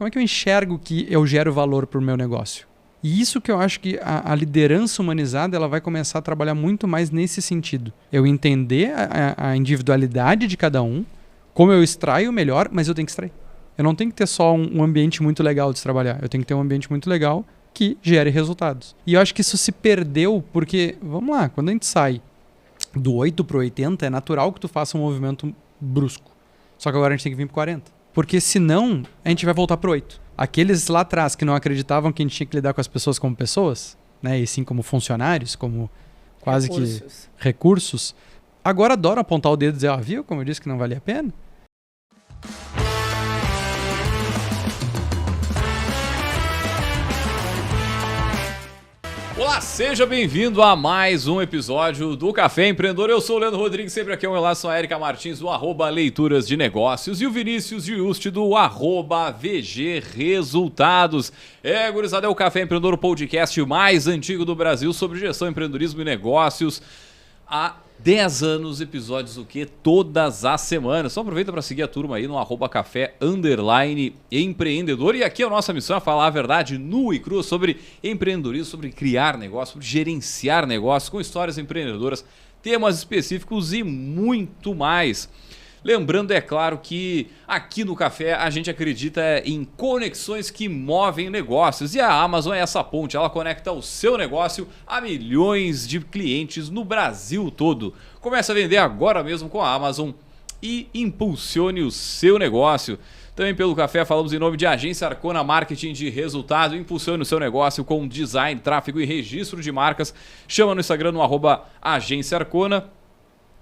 Como é que eu enxergo que eu gero valor para o meu negócio? E isso que eu acho que a liderança humanizada ela vai começar a trabalhar muito mais nesse sentido. Eu entender a individualidade de cada um, como eu extraio o melhor, mas eu tenho que extrair. Eu não tenho que ter só um ambiente muito legal de se trabalhar. Eu tenho que ter um ambiente muito legal que gere resultados. E eu acho que isso se perdeu porque, vamos lá, quando a gente sai do 8 para o 80, é natural que tu faça um movimento brusco. Só que agora a gente tem que vir para 40. Porque senão, a gente vai voltar para 8. Aqueles lá atrás que não acreditavam que a gente tinha que lidar com as pessoas como pessoas, né, e sim como funcionários, como quase que recursos, agora adoram apontar o dedo e dizer, viu como eu disse que não valia a pena? Olá, seja bem-vindo a mais um episódio do Café Empreendedor. Eu sou o Leandro Rodrigues, sempre aqui ao meu lado são a Érica Martins, do @Leituras de Negócios, e o Vinícius Giusti, do @VG Resultados. Gurizada, é o Café Empreendedor, o podcast mais antigo do Brasil sobre gestão, empreendedorismo e negócios. Há 10 anos, episódios o quê? Todas as semanas. Só aproveita para seguir a turma aí no @café_empreendedor. E aqui a nossa missão é falar a verdade nua e crua sobre empreendedorismo, sobre criar negócio, sobre gerenciar negócios com histórias empreendedoras, temas específicos e muito mais. Lembrando, é claro, que aqui no Café a gente acredita em conexões que movem negócios. E a Amazon é essa ponte, ela conecta o seu negócio a milhões de clientes no Brasil todo. Comece a vender agora mesmo com a Amazon e impulsione o seu negócio. Também pelo Café falamos em nome de Agência Arcona Marketing de Resultado. Impulsione o seu negócio com design, tráfego e registro de marcas. Chama no Instagram no @Agência Arcona.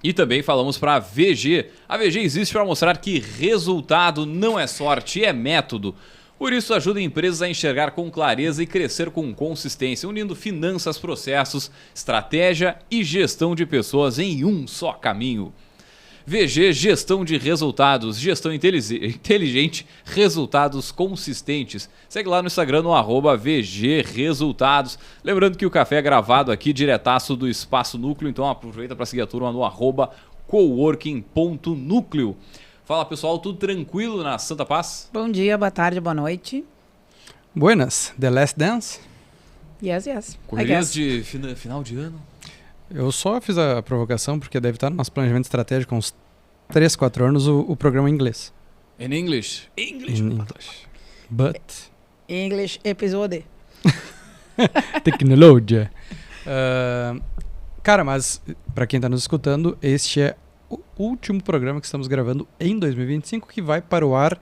E também falamos para a VG. A VG existe para mostrar que resultado não é sorte, é método. Por isso, ajuda empresas a enxergar com clareza e crescer com consistência, unindo finanças, processos, estratégia e gestão de pessoas em um só caminho. VG, gestão de resultados, gestão inteligente, resultados consistentes. Segue lá no Instagram no @VG Resultados. Lembrando que o café é gravado aqui diretaço do Espaço Núcleo, então aproveita para seguir a turma no @coworking.núcleo. Fala pessoal, tudo tranquilo na Santa Paz? Bom dia, boa tarde, boa noite. Buenas, The Last Dance? Yes. Correrias de final de ano? Eu só fiz a provocação porque deve estar no nosso planejamento estratégico há uns 3, 4 anos o programa em inglês. In English? English. But... English episode. Tecnologia. Cara, mas para quem está nos escutando, este é o último programa que estamos gravando em 2025, que vai para o ar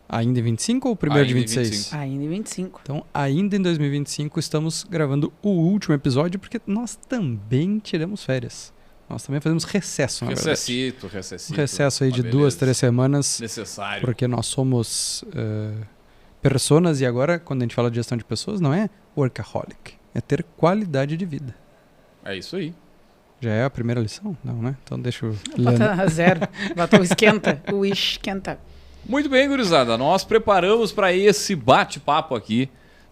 ainda em 25 ou primeiro de 26? 25. Ainda em 25. Então, ainda em 2025, estamos gravando o último episódio, porque nós também tiramos férias. Nós também fazemos recesso, na verdade. Recessito. Um recesso aí de 2, 3 semanas. Necessário. Porque nós somos personas, e agora, quando a gente fala de gestão de pessoas, não é workaholic. É ter qualidade de vida. É isso aí. Já é a primeira lição? Não, né? Então deixa eu... Bota 0. Bota o esquenta. O esquenta. Muito bem, gurizada. Nós preparamos para esse bate-papo aqui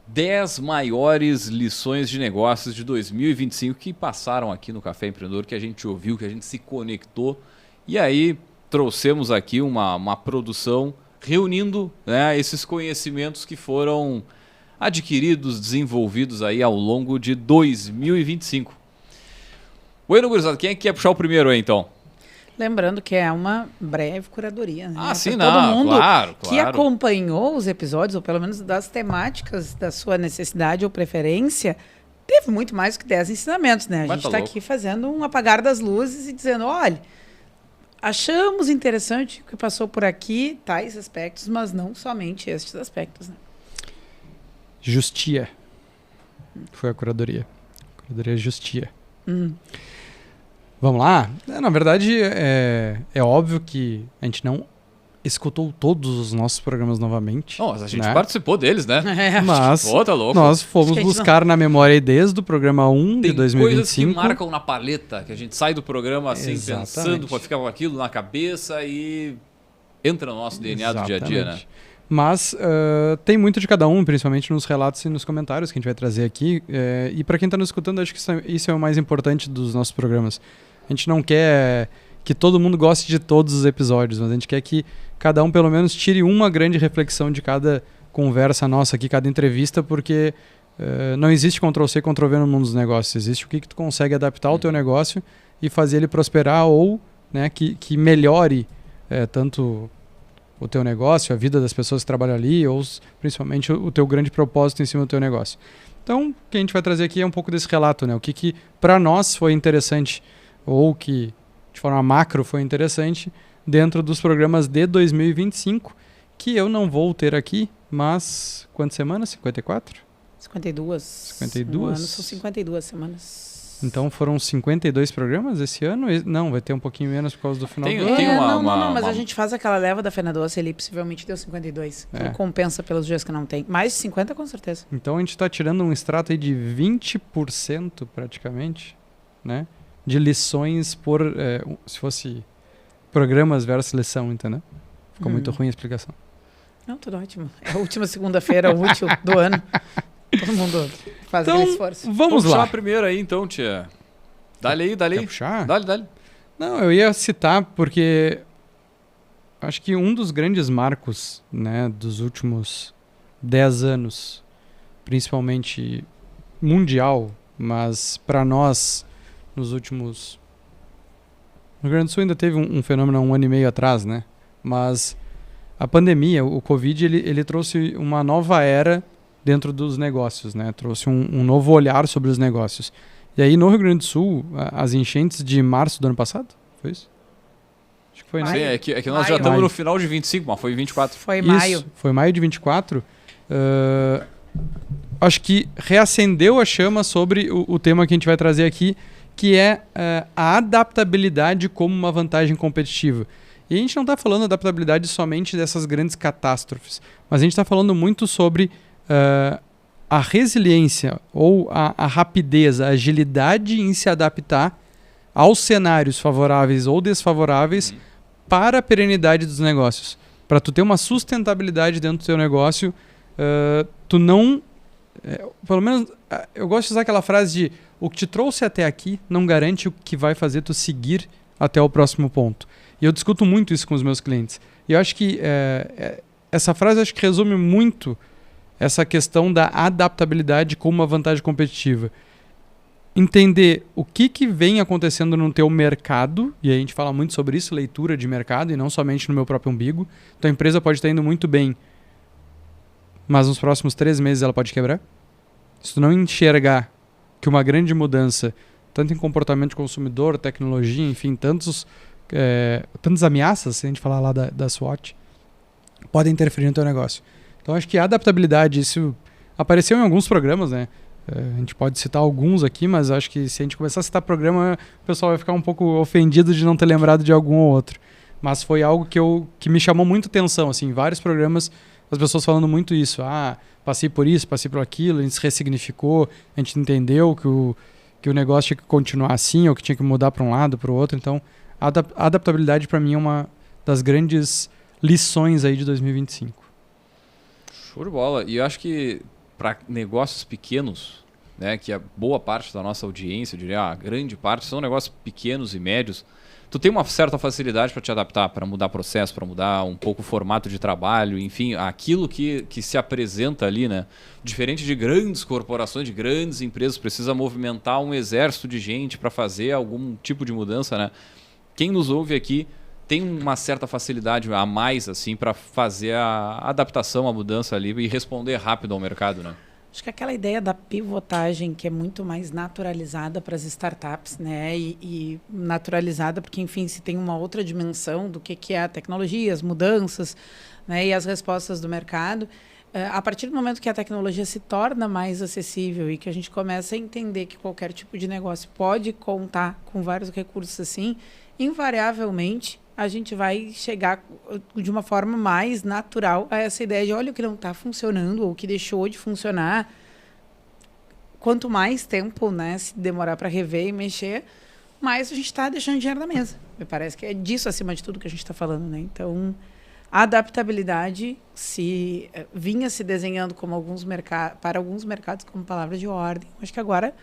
10 maiores lições de negócios de 2025 que passaram aqui no Café Empreendedor, que a gente ouviu, que a gente se conectou. E aí trouxemos aqui uma produção reunindo, né, esses conhecimentos que foram adquiridos, desenvolvidos aí ao longo de 2025. Bueno, gurizada, quem é que quer puxar o primeiro aí, então? Lembrando que é uma breve curadoria, né? Ah, sim, todo mundo claro. que acompanhou os episódios, ou pelo menos das temáticas da sua necessidade ou preferência, teve muito mais do que 10 ensinamentos, né? A gente está aqui fazendo um apagar das luzes e dizendo, olha, achamos interessante o que passou por aqui, tais aspectos, mas não somente estes aspectos, né? Justia. Foi a curadoria. Curadoria Justia. Vamos lá? Na verdade, é óbvio que a gente não escutou todos os nossos programas novamente. Não, mas a gente participou deles, né? Mas tá louco. Nós fomos buscar na memória desde o programa 1 de 2025. Tem coisas que marcam na paleta, que a gente sai do programa assim, pensando, fica com aquilo na cabeça e entra no nosso DNA do dia a dia, né? Mas tem muito de cada um, principalmente nos relatos e nos comentários que a gente vai trazer aqui. E para quem está nos escutando, acho que isso é o mais importante dos nossos programas. A gente não quer que todo mundo goste de todos os episódios, mas a gente quer que cada um pelo menos tire uma grande reflexão de cada conversa nossa aqui, cada entrevista, porque não existe Ctrl+C, Ctrl+V no mundo dos negócios. Existe o que tu consegue adaptar ao teu negócio e fazer ele prosperar ou, né, que melhore tanto o teu negócio, a vida das pessoas que trabalham ali, ou principalmente o teu grande propósito em cima do teu negócio. Então, o que a gente vai trazer aqui é um pouco desse relato, né? O que para nós foi interessante, ou que de forma macro foi interessante, dentro dos programas de 2025, que eu não vou ter aqui, mas quantas semanas? 54? 52. 52? No ano são 52 semanas. Então foram 52 programas esse ano? Não, vai ter um pouquinho menos por causa do final do ano. Não, mas a gente faz aquela leva da Fena Doce ali, possivelmente deu 52. Então compensa pelos dias que não tem. Mais de 50 com certeza. Então a gente está tirando um extrato aí de 20% praticamente, né? De lições por, se fosse programas versus lição, entendeu? Ficou muito ruim a explicação. Não, tudo ótimo. É a última segunda-feira útil do ano. Todo mundo faz aquele esforço. Vamos lá. Puxar primeiro aí, então, tia. Dá-lhe aí. Quer puxar? Dá-lhe. Não, eu ia citar porque acho que um dos grandes marcos, né, dos últimos 10 anos, principalmente mundial, mas para nós, nos últimos... No Rio Grande do Sul ainda teve um fenômeno há 1 ano e meio atrás, né? Mas a pandemia, o Covid, ele trouxe uma nova era dentro dos negócios, né? Trouxe um novo olhar sobre os negócios. E aí, no Rio Grande do Sul, as enchentes de março do ano passado, foi isso? Acho que foi, né? Sim, é que nós já estamos no final de 25, mas foi 24. Foi maio. Isso, foi maio de 24. Acho que reacendeu a chama sobre o tema que a gente vai trazer aqui, que é a adaptabilidade como uma vantagem competitiva. E a gente não está falando adaptabilidade somente dessas grandes catástrofes, mas a gente está falando muito sobre a resiliência ou a rapidez, a agilidade em se adaptar aos cenários favoráveis ou desfavoráveis para a perenidade dos negócios. Para tu ter uma sustentabilidade dentro do teu negócio, tu não... pelo menos, eu gosto de usar aquela frase de o que te trouxe até aqui não garante o que vai fazer tu seguir até o próximo ponto. E eu discuto muito isso com os meus clientes. E eu acho que essa frase acho que resume muito essa questão da adaptabilidade como uma vantagem competitiva. Entender o que vem acontecendo no teu mercado, e a gente fala muito sobre isso, leitura de mercado, e não somente no meu próprio umbigo. Tua empresa pode estar indo muito bem, mas nos próximos 3 meses ela pode quebrar. Se tu não enxergar que uma grande mudança, tanto em comportamento de consumidor, tecnologia, enfim, tantas ameaças, se a gente falar lá da SWOT, podem interferir no teu negócio. Então acho que a adaptabilidade, isso apareceu em alguns programas, né? A gente pode citar alguns aqui, mas acho que se a gente começar a citar programa, o pessoal vai ficar um pouco ofendido de não ter lembrado de algum ou outro. Mas foi algo que me chamou muito atenção, assim, vários programas, as pessoas falando muito isso. Passei por isso, passei por aquilo, a gente se ressignificou, a gente entendeu que o negócio tinha que continuar assim, ou que tinha que mudar para um lado, para o outro. Então, a adaptabilidade para mim é uma das grandes lições aí de 2025. Show de bola. E eu acho que para negócios pequenos, né, que a boa parte da nossa audiência, eu diria a grande parte, são negócios pequenos e médios, tu tem uma certa facilidade para te adaptar, para mudar processo, para mudar um pouco o formato de trabalho, enfim, aquilo que se apresenta ali, né? Diferente de grandes corporações, de grandes empresas, precisa movimentar um exército de gente para fazer algum tipo de mudança, né? Quem nos ouve aqui tem uma certa facilidade a mais assim para fazer a adaptação, a mudança ali e responder rápido ao mercado, né? Acho que aquela ideia da pivotagem que é muito mais naturalizada para as startups, né? E naturalizada porque, enfim, se tem uma outra dimensão do que é a tecnologia, as mudanças, né? E as respostas do mercado. A partir do momento que a tecnologia se torna mais acessível e que a gente começa a entender que qualquer tipo de negócio pode contar com vários recursos assim, invariavelmente a gente vai chegar de uma forma mais natural a essa ideia de olha o que não está funcionando ou o que deixou de funcionar. Quanto mais tempo, né, se demorar para rever e mexer, mais a gente está deixando dinheiro na mesa. Me parece que é disso, acima de tudo, que a gente está falando, né? Então, a adaptabilidade vinha se desenhando como para alguns mercados como palavra de ordem. Acho que agora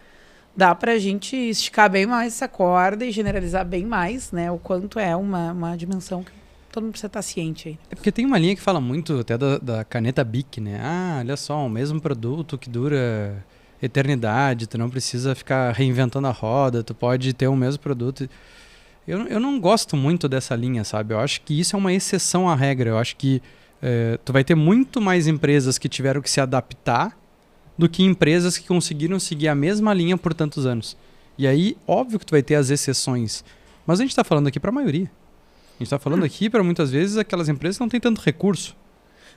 dá para a gente esticar bem mais essa corda e generalizar bem mais, né, o quanto é uma dimensão que todo mundo precisa estar ciente aí. É porque tem uma linha que fala muito até da caneta Bic, né? Olha só, o mesmo produto que dura eternidade, tu não precisa ficar reinventando a roda, tu pode ter o mesmo produto. Eu não gosto muito dessa linha, sabe? Eu acho que isso é uma exceção à regra. Eu acho que tu vai ter muito mais empresas que tiveram que se adaptar do que empresas que conseguiram seguir a mesma linha por tantos anos. E aí, óbvio que tu vai ter as exceções. Mas a gente está falando aqui para a maioria. A gente está falando aqui para muitas vezes aquelas empresas que não têm tanto recurso.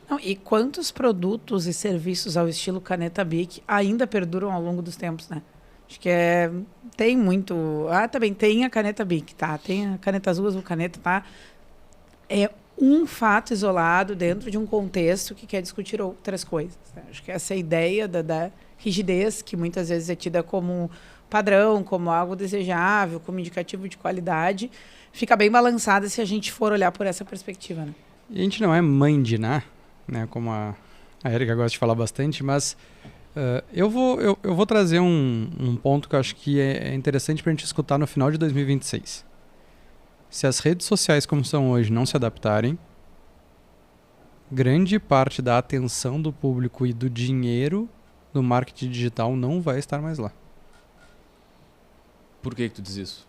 Não, e quantos produtos e serviços ao estilo caneta Bic ainda perduram ao longo dos tempos, né? Acho que tem muito... também tem a caneta Bic, tá? Tem a caneta azul caneta, tá? É um fato isolado dentro de um contexto que quer discutir outras coisas. Né? Acho que essa ideia da rigidez, que muitas vezes é tida como padrão, como algo desejável, como indicativo de qualidade, fica bem balançada se a gente for olhar por essa perspectiva. Né? E a gente não é mãe de Ná, né, como a Érica gosta de falar bastante, mas eu vou trazer um ponto que eu acho que é interessante para a gente escutar no final de 2026. Se as redes sociais como são hoje não se adaptarem, grande parte da atenção do público e do dinheiro do marketing digital não vai estar mais lá. Por que tu diz isso?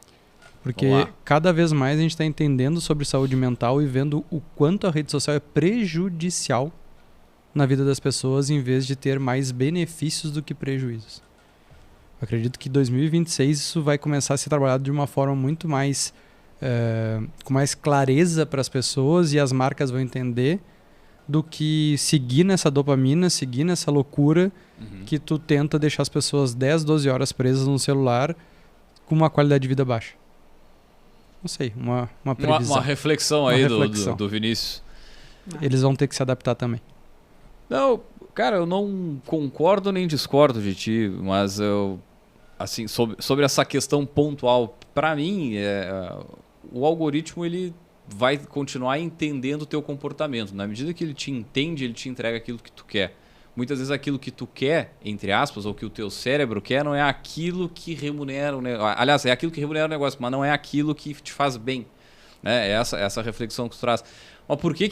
Porque cada vez mais a gente está entendendo sobre saúde mental e vendo o quanto a rede social é prejudicial na vida das pessoas em vez de ter mais benefícios do que prejuízos. Eu acredito que em 2026 isso vai começar a ser trabalhado de uma forma muito mais com mais clareza para as pessoas, e as marcas vão entender do que seguir nessa dopamina, seguir nessa loucura que tu tenta deixar as pessoas 10, 12 horas presas no celular com uma qualidade de vida baixa. Não sei, uma previsão. Uma reflexão aí do Vinícius. Eles vão ter que se adaptar também. Não, cara, eu não concordo nem discordo de ti, mas eu, assim, sobre essa questão pontual, para mim, o algoritmo ele vai continuar entendendo o teu comportamento. Na medida que ele te entende, ele te entrega aquilo que tu quer. Muitas vezes aquilo que tu quer, entre aspas, ou que o teu cérebro quer, não é aquilo que remunera o negócio. Aliás, é aquilo que remunera o negócio, mas não é aquilo que te faz bem. Né? É essa reflexão que tu traz. Mas por que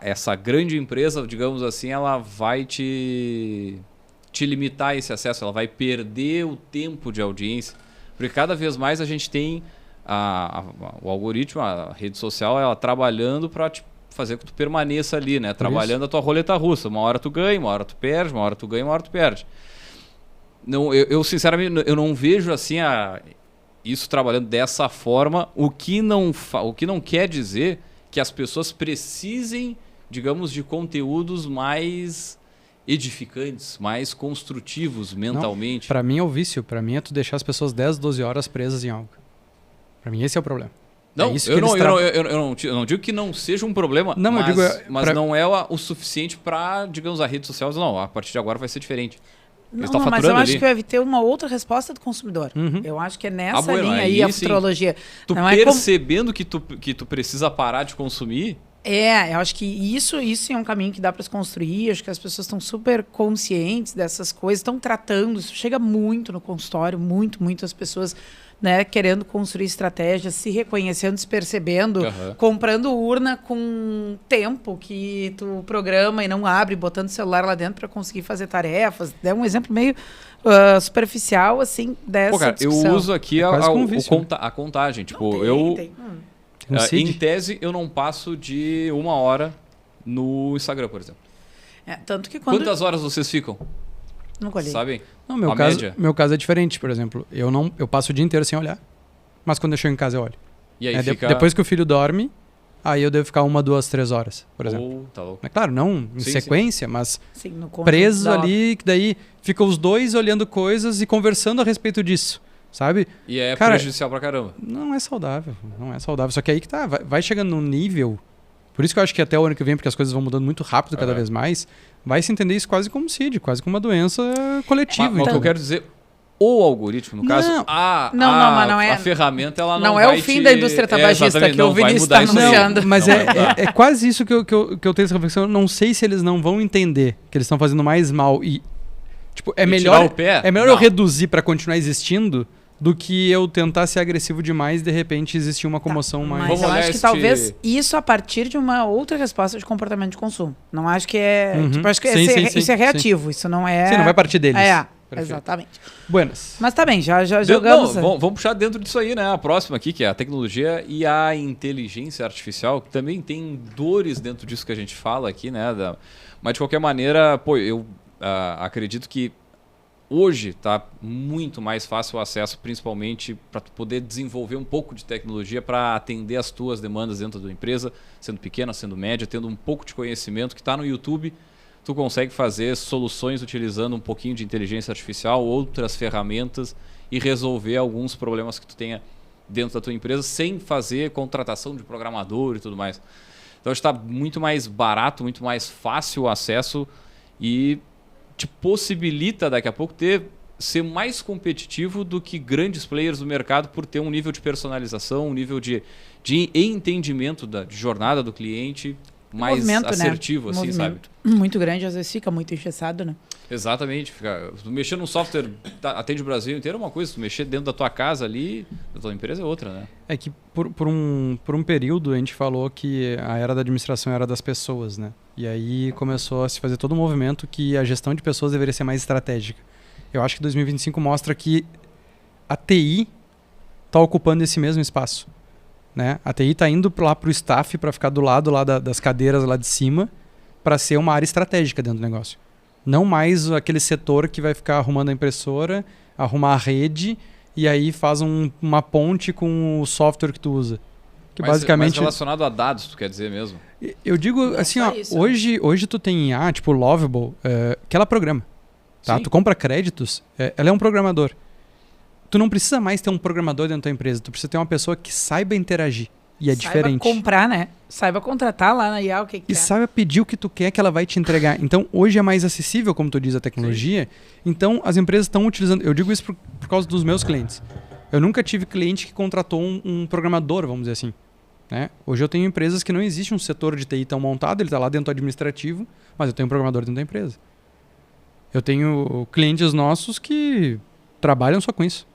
essa grande empresa, digamos assim, ela vai te limitar esse acesso? Ela vai perder o tempo de audiência? Porque cada vez mais a gente tem o algoritmo, a rede social, ela trabalhando para fazer com que tu permaneça ali, né? Trabalhando a tua roleta russa. Uma hora tu ganha, uma hora tu perde, uma hora tu ganha, uma hora tu perde. Não, eu sinceramente, eu não vejo assim isso trabalhando dessa forma, o que não quer dizer que as pessoas precisem, digamos, de conteúdos mais edificantes, mais construtivos mentalmente. Para mim é o vício. Para mim é tu deixar as pessoas 10, 12 horas presas em algo. Para mim esse é o problema. Não, eu não digo que não seja um problema, não, mas não é o suficiente para, digamos, a rede social. Não, a partir de agora vai ser diferente. Não, mas eu acho que vai ter uma outra resposta do consumidor. Eu acho que é nessa linha aí a futurologia. Tu não percebendo que tu precisa parar de consumir... eu acho que isso é um caminho que dá para se construir. Acho que as pessoas estão super conscientes dessas coisas, estão tratando. Isso chega muito no consultório, muito as pessoas, né, querendo construir estratégias, se reconhecendo, se percebendo, comprando urna com tempo que tu programa e não abre, botando o celular lá dentro para conseguir fazer tarefas. É um exemplo meio superficial, assim, dessa discussão. Eu uso aqui a contagem. Tipo, em tese, eu não passo de 1 hora no Instagram, por exemplo. Tanto que Quantas horas vocês ficam? Não colhei. Sabem? Não, meu caso é diferente, por exemplo. Eu passo o dia inteiro sem olhar, mas quando eu chego em casa eu olho. E aí depois que o filho dorme, aí eu devo ficar 1, 2, 3 horas, por exemplo. Tá louco. É claro, não em sequência, mas no preso ali, que daí ficam os dois olhando coisas e conversando a respeito disso. Sabe? E prejudicial pra caramba. Não é saudável. Só que aí que tá, vai chegando num nível. Por isso que eu acho que até o ano que vem, porque as coisas vão mudando muito rápido cada vez mais, vai se entender isso quase como CID, quase como uma doença coletiva. Mas o que eu quero dizer, o algoritmo, no caso, a ferramenta, ela não é o fim da indústria tabagista que o Vinícius está anunciando. Mas é quase isso que eu tenho essa reflexão. Eu não sei se eles não vão entender que eles estão fazendo mais mal e... Tipo, é melhor eu reduzir para continuar existindo do que eu tentar ser agressivo demais e de repente existir uma comoção mais... Mas eu acho que talvez isso a partir de uma outra resposta de comportamento de consumo. Não acho que é... Tipo, acho que isso é reativo, isso não é... Sim, não vai partir deles. Perfeito. Exatamente. Buenas. Mas tá bem, já jogamos... Não, vamos puxar dentro disso aí, né? A próxima aqui, que é a tecnologia e a inteligência artificial, que também tem dores dentro disso que a gente fala aqui, né? Mas de qualquer maneira, eu acredito que hoje está muito mais fácil o acesso, principalmente para tu poder desenvolver um pouco de tecnologia para atender as tuas demandas dentro da empresa, sendo pequena, sendo média, tendo um pouco de conhecimento que está no YouTube. Tu consegue fazer soluções utilizando um pouquinho de inteligência artificial, outras ferramentas e resolver alguns problemas que tu tenha dentro da tua empresa sem fazer contratação de programador e tudo mais. Então está muito mais barato, muito mais fácil o acesso e te possibilita daqui a pouco ser mais competitivo do que grandes players do mercado por ter um nível de personalização, um nível de entendimento de jornada do cliente mais assertivo, né? Assim, sabe? Muito grande, às vezes fica muito engessado, né? Exatamente. Tu mexer num software atende o Brasil inteiro é uma coisa, tu mexer dentro da tua casa ali, da tua empresa é outra, né? É que por um período a gente falou que a era da administração era das pessoas, né? E aí começou a se fazer todo um movimento que a gestão de pessoas deveria ser mais estratégica. Eu acho que 2025 mostra que a TI está ocupando esse mesmo espaço, né? A TI está indo lá para o staff para ficar do lado lá das cadeiras lá de cima para ser uma área estratégica dentro do negócio. Não mais aquele setor que vai ficar arrumando a impressora, arrumar a rede e aí faz uma ponte com o software que tu usa. Que basicamente... mais relacionado a dados, tu quer dizer mesmo? Eu digo não assim, ó, isso, hoje tu tem IA, tipo Lovable, que ela programa. Tá? Tu compra créditos, ela é um programador. Tu não precisa mais ter um programador dentro da tua empresa, tu precisa ter uma pessoa que saiba interagir. E é diferente. Saiba comprar, né? Saiba contratar lá na IA o que quer. E saiba pedir o que tu quer que ela vai te entregar. Então, hoje é mais acessível, como tu diz, a tecnologia. Sim. Então, as empresas estão utilizando... Eu digo isso por causa dos meus clientes. Eu nunca tive cliente que contratou um programador, vamos dizer assim. Né? Hoje eu tenho empresas que não existe um setor de TI tão montado, ele está lá dentro do administrativo, mas eu tenho um programador dentro da empresa. Eu tenho clientes nossos que trabalham só com isso.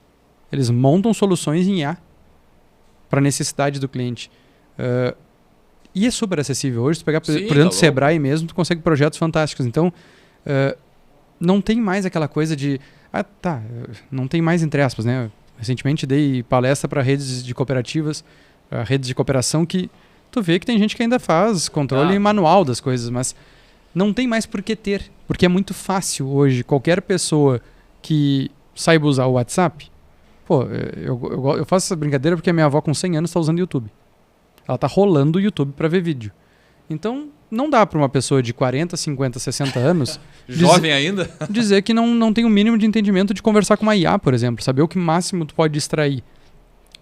Eles montam soluções em IA para a necessidade do cliente. E é super acessível. Hoje, se tu pegar, por exemplo, o Sebrae mesmo, tu consegue projetos fantásticos. Então, não tem mais aquela coisa de... não tem mais entre aspas, né? Recentemente dei palestra para redes de cooperativas, redes de cooperação, que tu vê que tem gente que ainda faz controle manual das coisas, mas não tem mais por que ter. Porque é muito fácil hoje. Qualquer pessoa que saiba usar o WhatsApp... Pô, eu faço essa brincadeira porque a minha avó com 100 anos está usando o YouTube. Ela está rolando o YouTube para ver vídeo. Então, não dá para uma pessoa de 40, 50, 60 anos... Jovem ainda? Dizer que não tem o mínimo de entendimento de conversar com uma IA, por exemplo. Saber o que máximo tu pode extrair.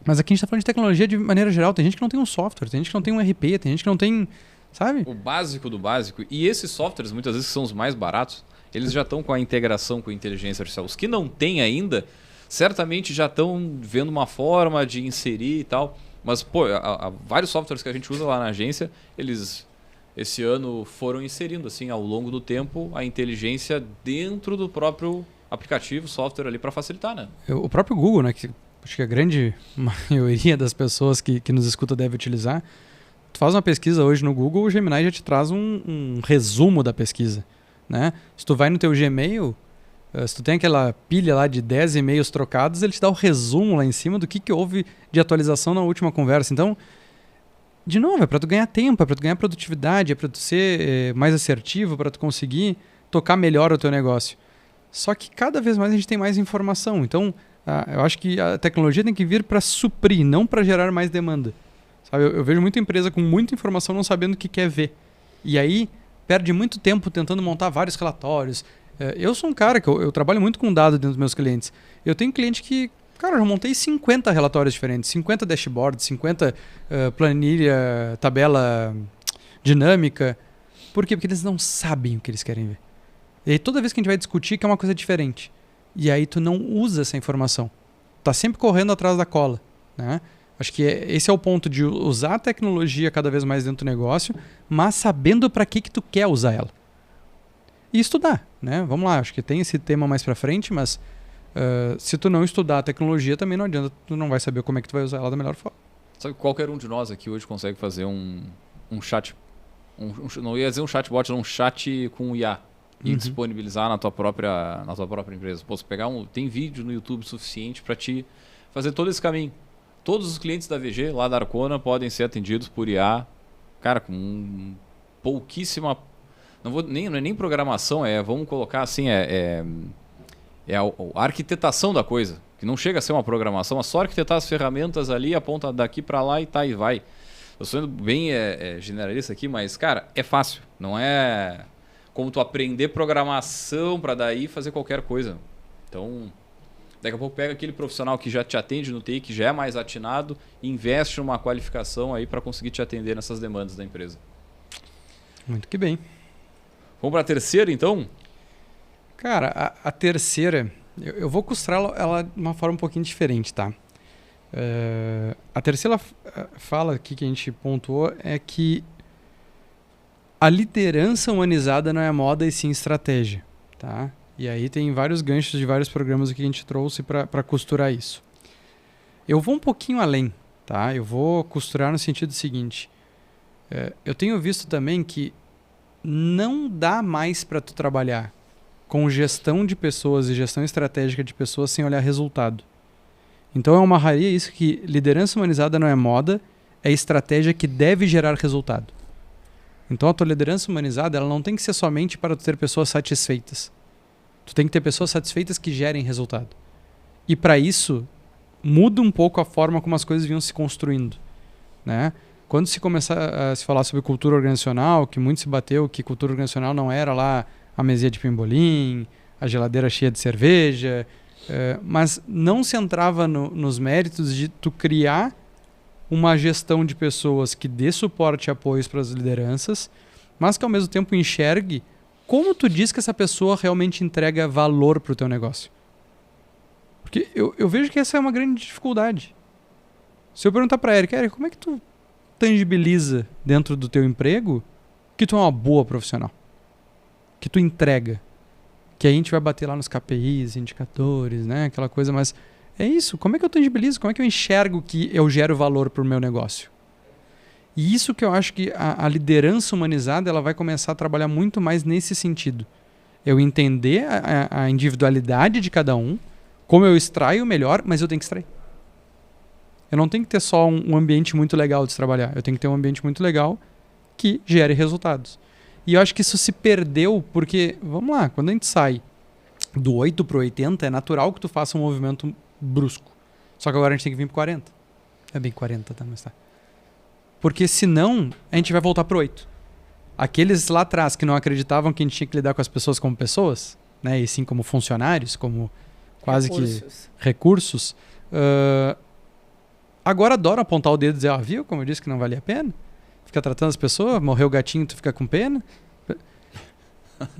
Mas aqui a gente está falando de tecnologia de maneira geral. Tem gente que não tem um software, tem gente que não tem um RP, tem gente que não tem... Sabe? O básico do básico. E esses softwares, muitas vezes, que são os mais baratos, eles já estão com a integração com a inteligência artificial. Os que não têm ainda... certamente já estão vendo uma forma de inserir e tal. Mas, vários softwares que a gente usa lá na agência, eles, esse ano, foram inserindo, assim, ao longo do tempo, a inteligência dentro do próprio aplicativo, software ali, para facilitar, né? O próprio Google, né? Que acho que a grande maioria das pessoas que nos escuta deve utilizar. Tu faz uma pesquisa hoje no Google, o Gemini já te traz um resumo da pesquisa, né? Se tu vai no teu Gmail... se tu tem aquela pilha lá de 10 e-mails trocados, ele te dá o resumo lá em cima do que houve de atualização na última conversa. Então, de novo, é para tu ganhar tempo, é para tu ganhar produtividade, é para tu ser mais assertivo, para tu conseguir tocar melhor o teu negócio. Só que cada vez mais a gente tem mais informação. Então, eu acho que a tecnologia tem que vir para suprir, não para gerar mais demanda. Sabe? Eu vejo muita empresa com muita informação não sabendo o que quer ver. E aí, perde muito tempo tentando montar vários relatórios. Eu sou um cara que eu trabalho muito com dados dentro dos meus clientes. Eu tenho cliente que, cara, eu já montei 50 relatórios diferentes, 50 dashboards, 50 planilha, tabela dinâmica. Por quê? Porque eles não sabem o que eles querem ver. E aí toda vez que a gente vai discutir que é uma coisa diferente. E aí tu não usa essa informação. Tá sempre correndo atrás da cola, né? Acho que esse é o ponto de usar a tecnologia cada vez mais dentro do negócio, mas sabendo para que tu quer usar ela. E estudar, né? Vamos lá, acho que tem esse tema mais pra frente, mas Se tu não estudar a tecnologia, também não adianta, tu não vai saber como é que tu vai usar ela da melhor forma. Sabe que qualquer um de nós aqui hoje consegue fazer um chat, não ia dizer um chatbot, um chat com IA e disponibilizar na tua própria empresa. Pô, tem vídeo no YouTube suficiente para te fazer todo esse caminho. Todos os clientes da VG, lá da Arcona, podem ser atendidos por IA, cara, com pouquíssima... Não é nem programação, vamos colocar assim, a arquitetação da coisa, que não chega a ser uma programação, é só arquitetar as ferramentas ali, aponta daqui para lá e vai. Eu sou bem generalista aqui, mas, cara, é fácil. Não é como tu aprender programação para daí fazer qualquer coisa. Então, daqui a pouco pega aquele profissional que já te atende no TI, que já é mais atinado, e investe numa qualificação aí para conseguir te atender nessas demandas da empresa. Muito que bem. Vamos para a terceira, então? Cara, a terceira, eu vou costrar ela de uma forma um pouquinho diferente, tá? A terceira fala aqui que a gente pontuou é que a liderança humanizada não é moda e sim estratégia, tá? E aí tem vários ganchos de vários programas que a gente trouxe para costurar isso. Eu vou um pouquinho além, tá? Eu vou costurar no sentido seguinte. Eu tenho visto também que não dá mais para tu trabalhar com gestão de pessoas e gestão estratégica de pessoas sem olhar resultado. Então é uma raria isso que liderança humanizada não é moda, é estratégia que deve gerar resultado. Então a tua liderança humanizada ela não tem que ser somente para tu ter pessoas satisfeitas. Tu tem que ter pessoas satisfeitas que gerem resultado. E para isso, muda um pouco a forma como as coisas vinham se construindo, né? Quando se começar a se falar sobre cultura organizacional, que muito se bateu que cultura organizacional não era lá a mesinha de pimbolim, a geladeira cheia de cerveja, mas não se entrava nos méritos de tu criar uma gestão de pessoas que dê suporte e apoios para as lideranças, mas que ao mesmo tempo enxergue como tu diz que essa pessoa realmente entrega valor para o teu negócio. Porque eu vejo que essa é uma grande dificuldade. Se eu perguntar para a Erika, como é que tu tangibiliza dentro do teu emprego que tu é uma boa profissional? Que tu entrega? Que aí a gente vai bater lá nos KPIs, indicadores, né? Aquela coisa, mas é isso. Como é que eu tangibilizo? Como é que eu enxergo que eu gero valor para o meu negócio? E isso que eu acho que a liderança humanizada ela vai começar a trabalhar muito mais nesse sentido. Eu entender a individualidade de cada um, como eu extraio o melhor, mas eu tenho que extrair. Eu não tenho que ter só um ambiente muito legal de se trabalhar. Eu tenho que ter um ambiente muito legal que gere resultados. E eu acho que isso se perdeu porque, vamos lá, quando a gente sai do 8 para o 80, é natural que tu faça um movimento brusco. Só que agora a gente tem que vir para 40. É bem 40, tá? Mas tá. Porque senão a gente vai voltar para 8. Aqueles lá atrás que não acreditavam que a gente tinha que lidar com as pessoas como pessoas, né? E sim como funcionários, como quase que recursos, agora adoram apontar o dedo e dizer, viu como eu disse que não valia a pena? Fica tratando as pessoas, morreu o gatinho, tu fica com pena?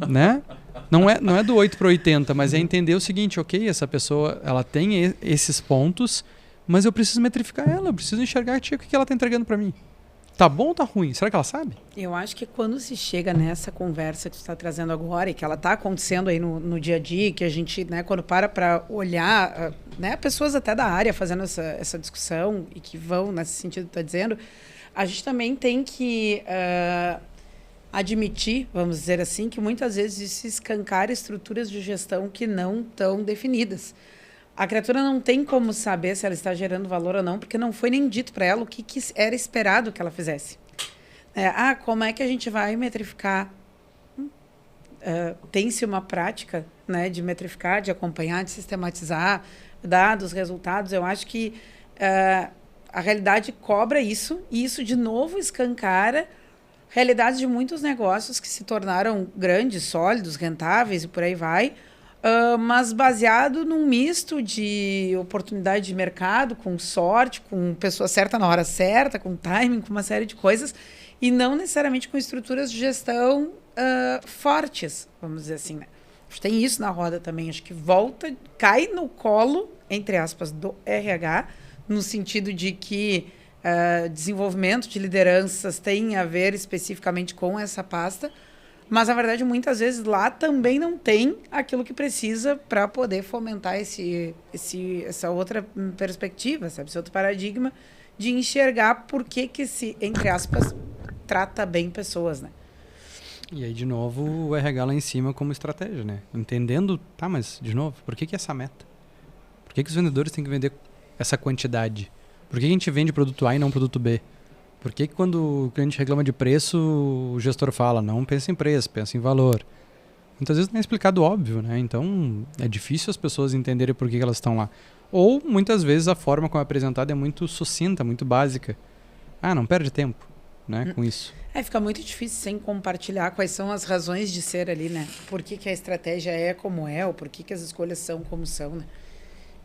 Né? Não é do 8 para 80, mas é entender o seguinte, ok, essa pessoa ela tem esses pontos, mas eu preciso metrificar ela, eu preciso enxergar o que ela está entregando para mim. Tá bom ou tá ruim? Será que ela sabe? Eu acho que quando se chega nessa conversa que você está trazendo agora e que ela está acontecendo aí no dia a dia, que a gente, né, quando para olhar, né, pessoas até da área fazendo essa discussão e que vão nesse sentido que está dizendo, a gente também tem que admitir, vamos dizer assim, que muitas vezes se escancar estruturas de gestão que não estão definidas. A criatura não tem como saber se ela está gerando valor ou não, porque não foi nem dito para ela o que era esperado que ela fizesse. Como é que a gente vai metrificar? Tem-se uma prática, né, de metrificar, de acompanhar, de sistematizar dados, resultados. Eu acho que a realidade cobra isso, e isso, de novo, escancara realidades de muitos negócios que se tornaram grandes, sólidos, rentáveis e por aí vai, mas baseado num misto de oportunidade de mercado, com sorte, com pessoa certa na hora certa, com timing, com uma série de coisas, e não necessariamente com estruturas de gestão fortes, vamos dizer assim, né? Acho que tem isso na roda também, acho que cai no colo, entre aspas, do RH, no sentido de que desenvolvimento de lideranças tem a ver especificamente com essa pasta, Mas, na verdade, muitas vezes lá também não tem aquilo que precisa para poder fomentar essa outra perspectiva, sabe? Esse outro paradigma de enxergar por que esse, entre aspas, trata bem pessoas, né? E aí, de novo, o RH lá em cima como estratégia, né? Entendendo, tá, mas, de novo, por que essa meta? Por que os vendedores têm que vender essa quantidade? Por que a gente vende produto A e não produto B? Por que quando o cliente reclama de preço, o gestor fala, não pensa em preço, pensa em valor? Muitas vezes não é explicado óbvio, né? Então, é difícil as pessoas entenderem por que elas estão lá. Ou, muitas vezes, a forma como é apresentada é muito sucinta, muito básica. Ah, não perde tempo, né, com isso. Fica muito difícil sem compartilhar quais são as razões de ser ali, né? Por que a estratégia é como é, ou por que as escolhas são como são, né?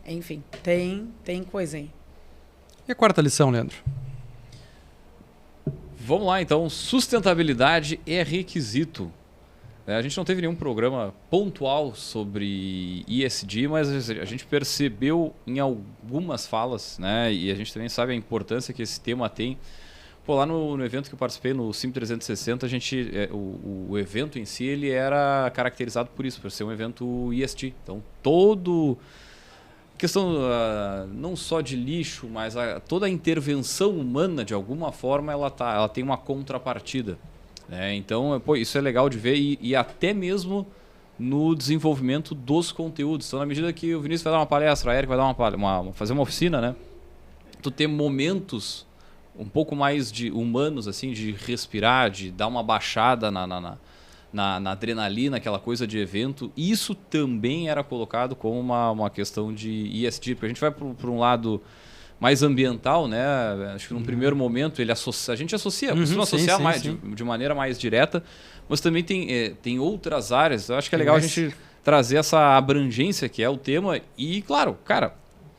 Enfim, tem coisa aí. E a quarta lição, Leandro? Vamos lá, então. Sustentabilidade é requisito. A gente não teve nenhum programa pontual sobre ESG, mas a gente percebeu em algumas falas, né? E a gente também sabe a importância que esse tema tem. Pô, lá no evento que eu participei, no Sim 360, o evento em si ele era caracterizado por isso, por ser um evento ESG. Então, questão não só de lixo, mas toda a intervenção humana, de alguma forma, ela tem uma contrapartida. Né? Então, isso é legal de ver e até mesmo no desenvolvimento dos conteúdos. Então, na medida que o Vinícius vai dar uma palestra, a Erika vai dar fazer uma oficina, né? Tu ter momentos um pouco mais humanos, assim, de respirar, de dar uma baixada na adrenalina, aquela coisa de evento. Isso também era colocado como uma questão de ESG, porque a gente vai para um lado mais ambiental, né? Acho que num primeiro momento a gente costuma associar de maneira mais direta, mas também tem outras áreas. Eu acho que é legal a gente trazer essa abrangência que é o tema e, claro, cara,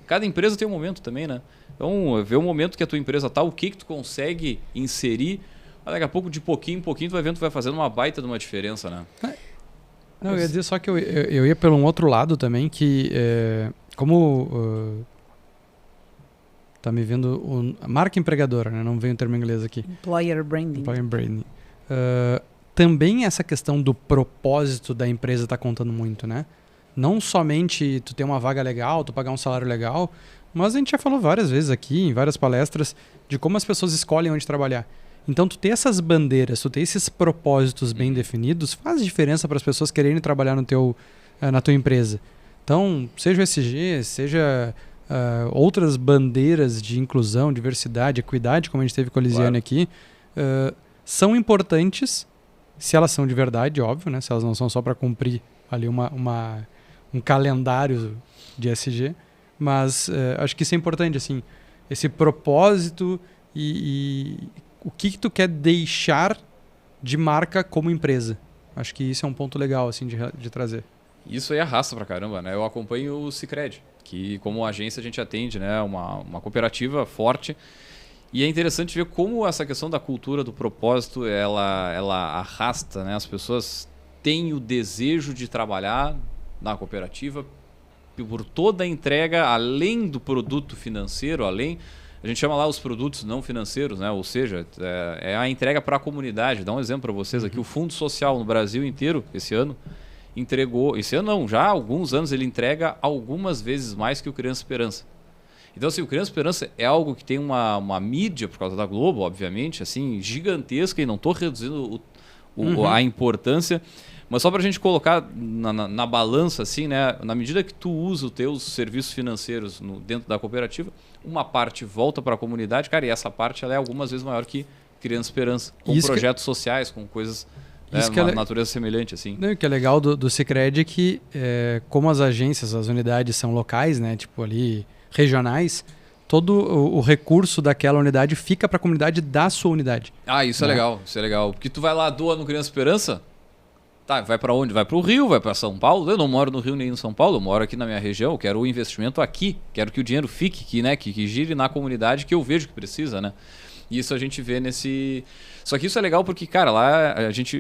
cada empresa tem um momento também, né? Então, ver o momento que a tua empresa está, o que tu consegue inserir, daqui a pouco, de pouquinho em pouquinho, tu vai vendo que tu vai fazendo uma baita de uma diferença, né? Não, eu ia dizer só que eu ia pelo um outro lado também, que tá me vendo a marca empregadora, né? Não vem o termo em inglês aqui. Employer branding. Também essa questão do propósito da empresa está contando muito, né? Não somente tu ter uma vaga legal, tu pagar um salário legal, mas a gente já falou várias vezes aqui, em várias palestras, de como as pessoas escolhem onde trabalhar. Então, tu ter essas bandeiras, tu ter esses propósitos bem definidos, faz diferença para as pessoas quererem trabalhar na tua empresa. Então, seja o SG, seja outras bandeiras de inclusão, diversidade, equidade, como a gente teve com a Lisiane aqui, são importantes, se elas são de verdade, óbvio, né? Se elas não são só para cumprir ali um calendário de SG. Mas acho que isso é importante, assim, esse propósito e o que tu quer deixar de marca como empresa. Acho que isso é um ponto legal, assim, de trazer. Isso aí arrasta pra caramba, né? Eu acompanho o Sicredi, que como agência a gente atende, né? Uma cooperativa forte. E é interessante ver como essa questão da cultura, do propósito, ela arrasta, né? As pessoas têm o desejo de trabalhar na cooperativa por toda a entrega, além do produto financeiro, a gente chama lá os produtos não financeiros, né? Ou seja, é a entrega para a comunidade. Dá um exemplo para vocês aqui. O Fundo Social no Brasil inteiro, esse ano não, já há alguns anos ele entrega algumas vezes mais que o Criança Esperança. Então, assim, o Criança Esperança é algo que tem uma mídia, por causa da Globo, obviamente, assim, gigantesca, e não estou reduzindo a importância. Mas só para a gente colocar na balança, assim, né? Na medida que tu usa os teus serviços financeiros dentro da cooperativa, uma parte volta para a comunidade, cara, e essa parte ela é algumas vezes maior que Criança Esperança, com projetos sociais, com coisas natureza semelhante, assim. O que é legal do Sicredi é que, como as agências, as unidades são locais, né? Tipo ali, regionais, todo o recurso daquela unidade fica para a comunidade da sua unidade. Isso é legal, isso é legal. Porque tu vai lá, doa no Criança Esperança. Tá, vai para onde? Vai para o Rio, vai para São Paulo. Eu não moro no Rio nem em São Paulo, eu moro aqui na minha região. Eu quero o investimento aqui, quero que o dinheiro fique aqui, né? Que gire na comunidade que eu vejo que precisa, né? E isso a gente vê nesse... Só que isso é legal porque, cara, lá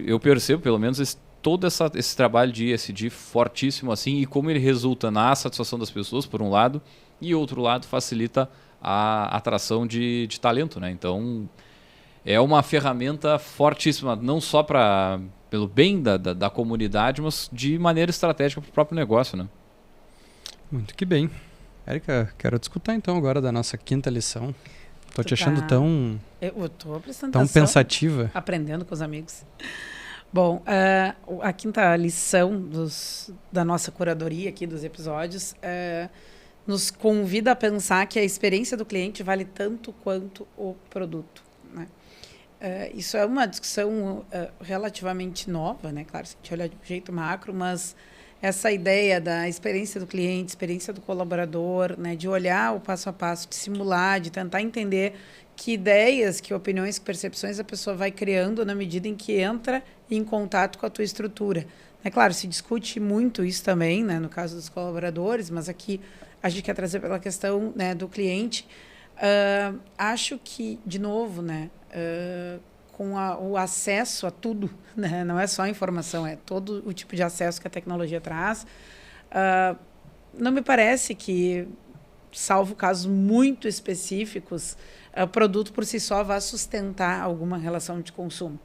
eu percebo pelo menos todo esse trabalho de ESG fortíssimo assim, e como ele resulta na satisfação das pessoas, por um lado, e outro lado facilita a atração de talento, né? Então... é uma ferramenta fortíssima, não só pelo bem da comunidade, mas de maneira estratégica para o próprio negócio, né? Muito que bem. Érica, quero te escutar então agora da nossa quinta lição. Tô te achando tão pensativa. Aprendendo com os amigos. Bom, a quinta lição da nossa curadoria aqui dos episódios nos convida a pensar que a experiência do cliente vale tanto quanto o produto, né? Isso é uma discussão relativamente nova, né? Claro, se a gente olhar de um jeito macro, mas essa ideia da experiência do cliente, experiência do colaborador, né? De olhar o passo a passo, de simular, de tentar entender que ideias, que opiniões, que percepções a pessoa vai criando na medida em que entra em contato com a tua estrutura. É claro, se discute muito isso também, né, no caso dos colaboradores, mas aqui a gente quer trazer pela questão, né, do cliente. Acho que, de novo, né, com o acesso a tudo, né, não é só a informação, é todo o tipo de acesso que a tecnologia traz, não me parece que, salvo casos muito específicos, o produto por si só vai sustentar alguma relação de consumo.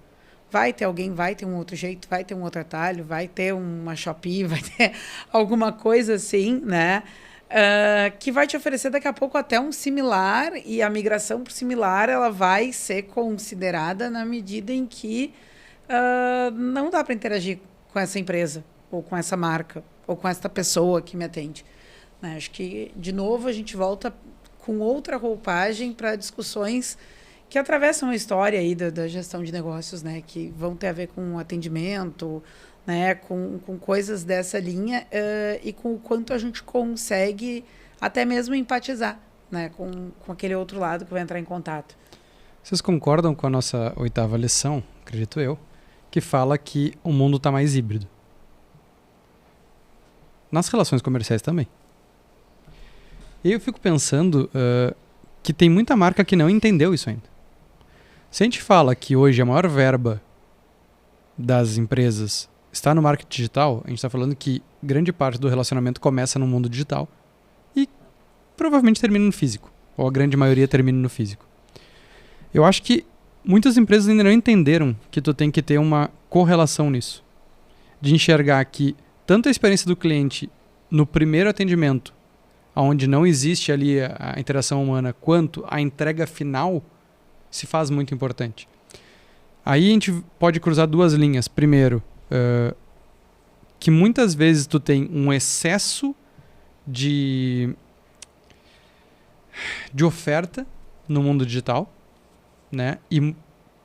Vai ter alguém, vai ter um outro jeito, vai ter um outro atalho, vai ter uma Shopee, vai ter alguma coisa assim, né? Que vai te oferecer daqui a pouco até um similar, e a migração para o similar ela vai ser considerada na medida em que não dá para interagir com essa empresa, ou com essa marca, ou com essa pessoa que me atende. Né? Acho que, de novo, a gente volta com outra roupagem para discussões que atravessam a história aí da gestão de negócios, né? Que vão ter a ver com atendimento, né? Com coisas dessa linha, e com o quanto a gente consegue até mesmo empatizar, né? Com aquele outro lado que vai entrar em contato. Vocês concordam com a nossa 8ª lição, acredito eu, que fala que o mundo está mais híbrido? Nas relações comerciais também. E eu fico pensando que tem muita marca que não entendeu isso ainda. Se a gente fala que hoje a maior verba das empresas está no marketing digital, a gente está falando que grande parte do relacionamento começa no mundo digital e provavelmente termina no físico, ou a grande maioria termina no físico. Eu acho que muitas empresas ainda não entenderam que tu tem que ter uma correlação nisso. De enxergar que tanto a experiência do cliente no primeiro atendimento, onde não existe ali a interação humana, quanto a entrega final se faz muito importante. Aí a gente pode cruzar duas linhas. Primeiro, que muitas vezes tu tem um excesso de oferta no mundo digital, né? E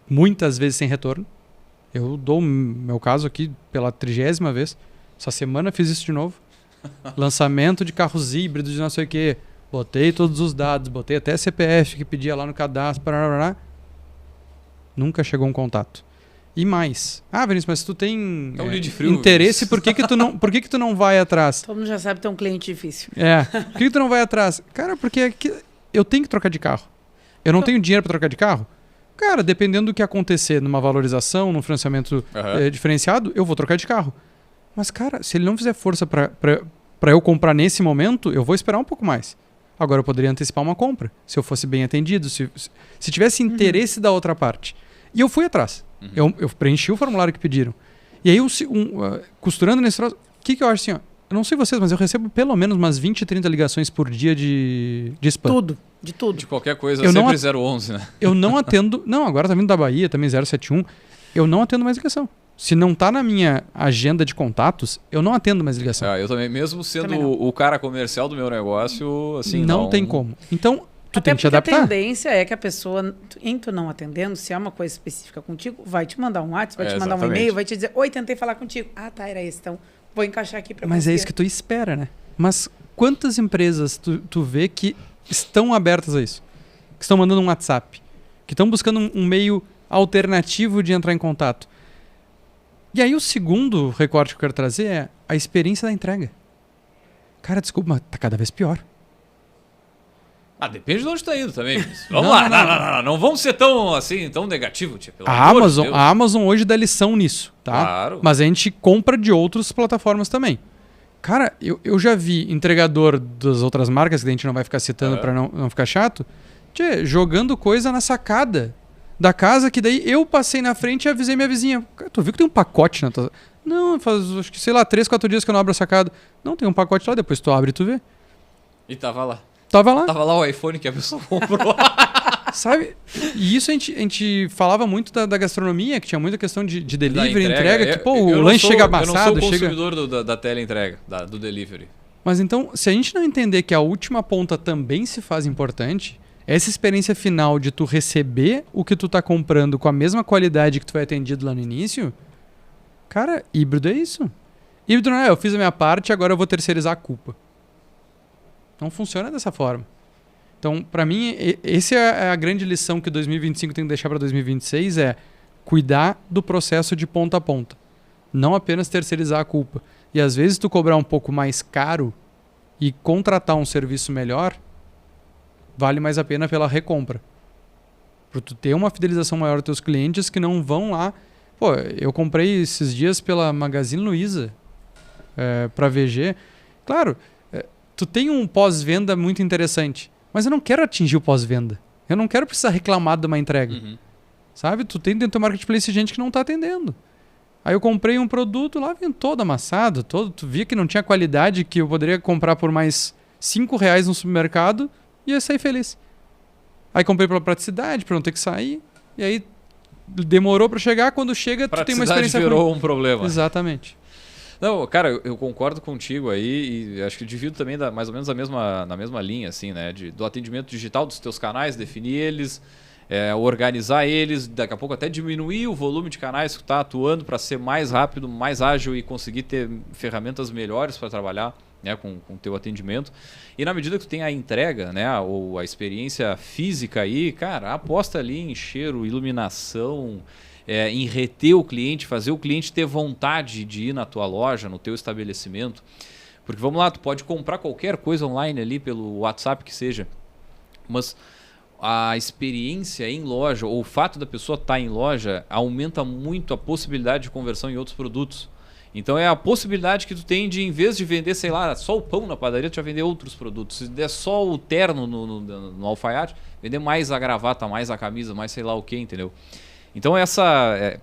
muitas vezes sem retorno. Eu dou o meu caso aqui pela 30ª vez. Essa semana fiz isso de novo. Lançamento de carros híbridos de não sei o quê. Botei todos os dados, botei até CPF que pedia lá no cadastro. Nunca chegou um contato. E mais. Vinícius, mas se tu tem interesse, por que tu não vai atrás? Todo mundo já sabe que tem um cliente difícil. Por que tu não vai atrás? Cara, porque eu tenho que trocar de carro. Eu não tenho dinheiro para trocar de carro? Cara, dependendo do que acontecer numa valorização, num financiamento diferenciado, eu vou trocar de carro. Mas, cara, se ele não fizer força para eu comprar nesse momento, eu vou esperar um pouco mais. Agora, eu poderia antecipar uma compra, se eu fosse bem atendido, se tivesse interesse da outra parte. E eu fui atrás. Eu preenchi o formulário que pediram. E aí, costurando nesse troço, o que eu acho assim, ó? Eu não sei vocês, mas eu recebo pelo menos umas 20, 30 ligações por dia de spam. De tudo. De qualquer coisa, sempre 011, né? Eu não atendo... Não, agora tá vindo da Bahia, também 071. Eu não atendo mais ligação. Se não tá na minha agenda de contatos, eu não atendo mais ligação. Eu também, mesmo sendo o cara comercial do meu negócio, assim, não tem como. Então, tu tem que te adaptar. A tendência é que a pessoa, em tu não atendendo, se é uma coisa específica contigo, vai te mandar um WhatsApp, vai te mandar um e-mail, vai te dizer, oi, tentei falar contigo. Tá, era esse, então vou encaixar aqui pra você. Mas é isso que tu espera, né? Mas quantas empresas tu vê que estão abertas a isso? Que estão mandando um WhatsApp? Que estão buscando um meio alternativo de entrar em contato? E aí o segundo recorte que eu quero trazer é a experiência da entrega. Cara, desculpa, mas tá cada vez pior. Depende de onde tá indo também. Vamos lá, não vamos ser tão negativo, tia. A Amazon hoje dá lição nisso, tá? Claro. Mas a gente compra de outras plataformas também. Cara, eu já vi entregador das outras marcas, que a gente não vai ficar citando para não ficar chato, jogando coisa na sacada da casa, que daí eu passei na frente e avisei minha vizinha. Tu viu que tem um pacote na tua... Não, faz, acho que, sei lá, 3, 4 dias que eu não abro a sacada. Não, tem um pacote lá, depois tu abre e tu vê. E tava lá. Tava lá. Tava lá o iPhone que a pessoa comprou. Sabe? E isso a gente falava muito da gastronomia, que tinha muita questão de delivery, entrega, que, pô, o lanche chega amassado. Eu não sou consumidor da teleentrega, do delivery. Mas então, se a gente não entender que a última ponta também se faz importante, essa experiência final de tu receber o que tu tá comprando com a mesma qualidade que tu foi atendido lá no início, cara, híbrido é isso. Híbrido não é, eu fiz a minha parte, agora eu vou terceirizar a culpa. Não funciona dessa forma. Então, para mim, essa é a grande lição que 2025 tem que deixar para 2026, é cuidar do processo de ponta a ponta. Não apenas terceirizar a culpa. E às vezes tu cobrar um pouco mais caro e contratar um serviço melhor, vale mais a pena pela recompra. Para tu ter uma fidelização maior dos teus clientes que não vão lá... Pô, eu comprei esses dias pela Magazine Luiza para VG. Claro, tu tem um pós-venda muito interessante. Mas eu não quero atingir o pós-venda. Eu não quero precisar reclamar de uma entrega. Uhum. Sabe? Tu tem dentro do marketplace gente que não está atendendo. Aí eu comprei um produto lá, vem todo amassado. Tu via que não tinha qualidade, que eu poderia comprar por mais R$5 no supermercado e ia sair feliz. Aí comprei pela praticidade, para não ter que sair. E aí demorou para chegar. Quando chega, tu tem uma experiência... virou um problema. Exatamente. Não, cara, eu concordo contigo aí e acho que divido também mais ou menos na mesma linha, assim, né? Do atendimento digital dos teus canais, definir eles, organizar eles, daqui a pouco até diminuir o volume de canais que tu tá atuando para ser mais rápido, mais ágil e conseguir ter ferramentas melhores para trabalhar, né, com o teu atendimento. E na medida que tu tem a entrega, né, ou a experiência física aí, cara, aposta ali em cheiro, iluminação... em reter o cliente, fazer o cliente ter vontade de ir na tua loja, no teu estabelecimento. Porque vamos lá, tu pode comprar qualquer coisa online ali pelo WhatsApp que seja, mas a experiência em loja, ou o fato da pessoa estar em loja, aumenta muito a possibilidade de conversão em outros produtos. Então é a possibilidade que tu tem de, em vez de vender, sei lá, só o pão na padaria, tu vai vender outros produtos. Se der só o terno no alfaiate, vender mais a gravata, mais a camisa, mais sei lá o que, entendeu? Então,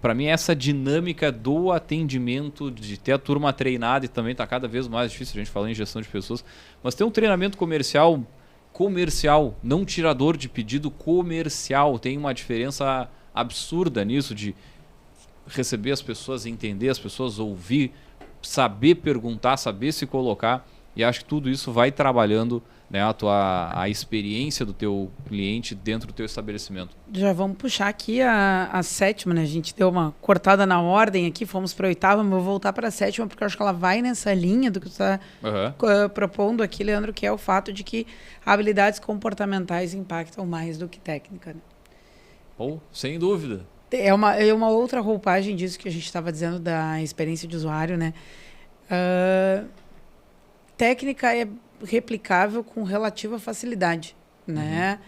para mim, essa dinâmica do atendimento, de ter a turma treinada, e também está cada vez mais difícil, a gente fala em gestão de pessoas, mas ter um treinamento comercial, não tirador de pedido comercial, tem uma diferença absurda nisso, de receber as pessoas, entender as pessoas, ouvir, saber perguntar, saber se colocar, e acho que tudo isso vai trabalhando, né, a experiência do teu cliente dentro do teu estabelecimento. Já vamos puxar aqui a sétima, né? A gente deu uma cortada na ordem aqui, fomos para a oitava, mas vou voltar para a sétima, porque eu acho que ela vai nessa linha do que tu está propondo aqui, Leandro, que é o fato de que habilidades comportamentais impactam mais do que técnica. Né? Bom, sem dúvida. É uma outra roupagem disso que a gente estava dizendo da experiência de usuário, né? Técnica é replicável com relativa facilidade, né?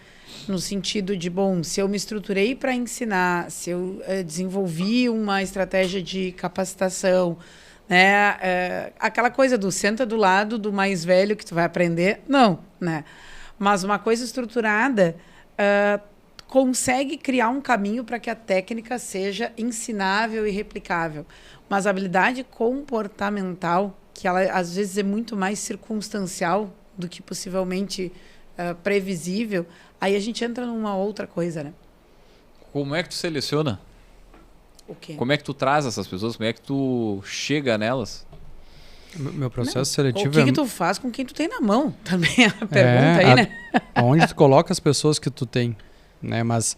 No sentido de, se eu me estruturei para ensinar, se eu desenvolvi uma estratégia de capacitação, né? Aquela coisa do senta do lado do mais velho que tu vai aprender, não, né? Mas uma coisa estruturada consegue criar um caminho para que a técnica seja ensinável e replicável. Mas a habilidade comportamental, que ela às vezes é muito mais circunstancial do que possivelmente previsível, aí a gente entra numa outra coisa, né? Como é que tu seleciona? O quê? Como é que tu traz essas pessoas? Como é que tu chega nelas? Meu processo seletivo o que tu faz com quem tu tem na mão? Também é a pergunta aí, né? Onde tu coloca as pessoas que tu tem, né? Mas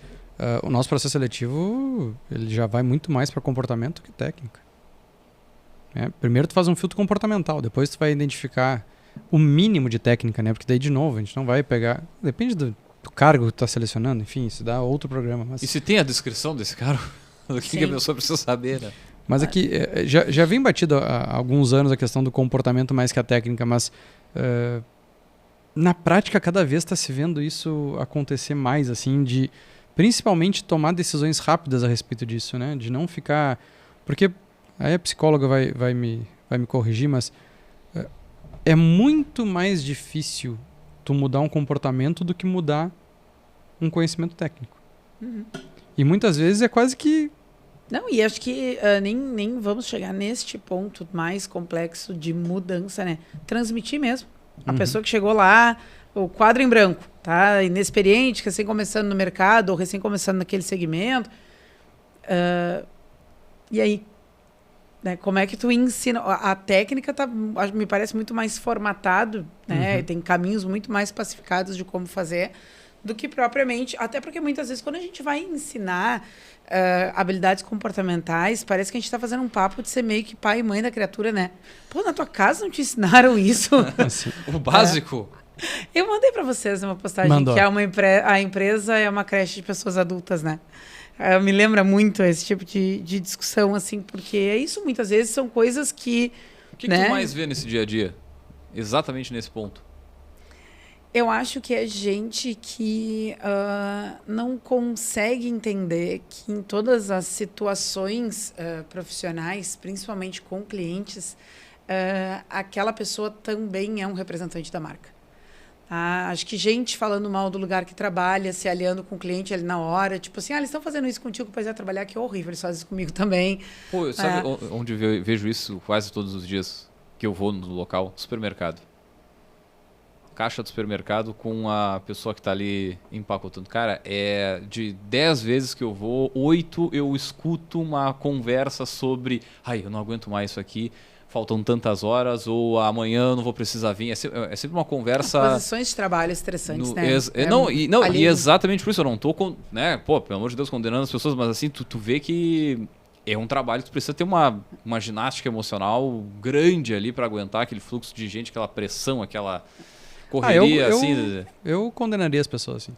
o nosso processo seletivo, ele já vai muito mais para comportamento que técnica. Primeiro tu faz um filtro comportamental, depois tu vai identificar o mínimo de técnica, né? Porque daí, de novo, a gente não vai pegar... Depende do cargo que tu tá selecionando, enfim, isso dá outro programa. Mas... E se tem a descrição desse cargo? Do que a pessoa precisa saber, né? Mas aqui, já vem batido há alguns anos a questão do comportamento mais que a técnica, mas na prática cada vez está se vendo isso acontecer mais, assim, de principalmente tomar decisões rápidas a respeito disso, né? De não ficar... Porque aí a psicóloga vai me corrigir, mas é muito mais difícil tu mudar um comportamento do que mudar um conhecimento técnico. Uhum. E muitas vezes é quase que... Não, e acho que nem vamos chegar neste ponto mais complexo de mudança, né? Transmitir mesmo. A pessoa que chegou lá, o quadro em branco, tá? Inexperiente, recém começando no mercado, ou recém começando naquele segmento. E aí? Né? Como é que tu ensina? A técnica me parece muito mais formatado, né? Tem caminhos muito mais pacificados de como fazer do que propriamente... Até porque muitas vezes quando a gente vai ensinar habilidades comportamentais, parece que a gente está fazendo um papo de ser meio que pai e mãe da criatura, né? Pô, na tua casa não te ensinaram isso? O básico... Eu mandei para vocês uma postagem que a empresa é uma creche de pessoas adultas, né? Me lembra muito esse tipo de discussão, assim, porque é isso, muitas vezes são coisas que... O que tu mais vê nesse dia a dia? Exatamente nesse ponto. Eu acho que é gente que não consegue entender que em todas as situações profissionais, principalmente com clientes, aquela pessoa também é um representante da marca. Acho que gente falando mal do lugar que trabalha, se aliando com o cliente ali na hora, tipo assim, eles estão fazendo isso contigo, pois é, trabalhar que é horrível, eles fazem isso comigo também. Pô, sabe onde eu vejo isso quase todos os dias que eu vou no local? Supermercado. Caixa do supermercado com a pessoa que está ali empacotando. Cara, de 10 vezes que eu vou, 8 eu escuto uma conversa sobre eu não aguento mais isso aqui, faltam tantas horas, ou amanhã eu não vou precisar vir. É sempre uma conversa... Posições de trabalho estressantes, né? E exatamente por isso, eu não estou, né, pelo amor de Deus, condenando as pessoas, mas assim, tu vê que é um trabalho que tu precisa ter uma ginástica emocional grande ali para aguentar aquele fluxo de gente, aquela pressão, aquela correria, assim... Eu condenaria as pessoas, assim.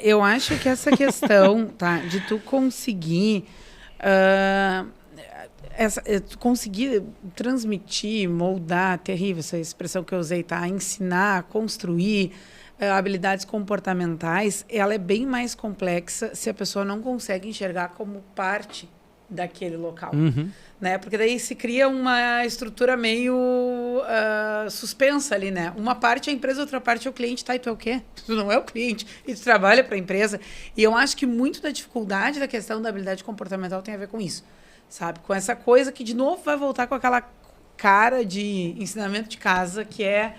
Eu acho que essa questão, tá, de tu conseguir... conseguir transmitir, moldar, terrível essa expressão que eu usei, tá? Ensinar, construir habilidades comportamentais, ela é bem mais complexa se a pessoa não consegue enxergar como parte daquele local. Né? Porque daí se cria uma estrutura meio suspensa ali, né? Uma parte é a empresa, outra parte é o cliente, tá? E tu é o quê? Tu não é o cliente, e tu trabalha para a empresa. E eu acho que muito da dificuldade da questão da habilidade comportamental tem a ver com isso. Sabe? Com essa coisa que, de novo, vai voltar com aquela cara de ensinamento de casa, que é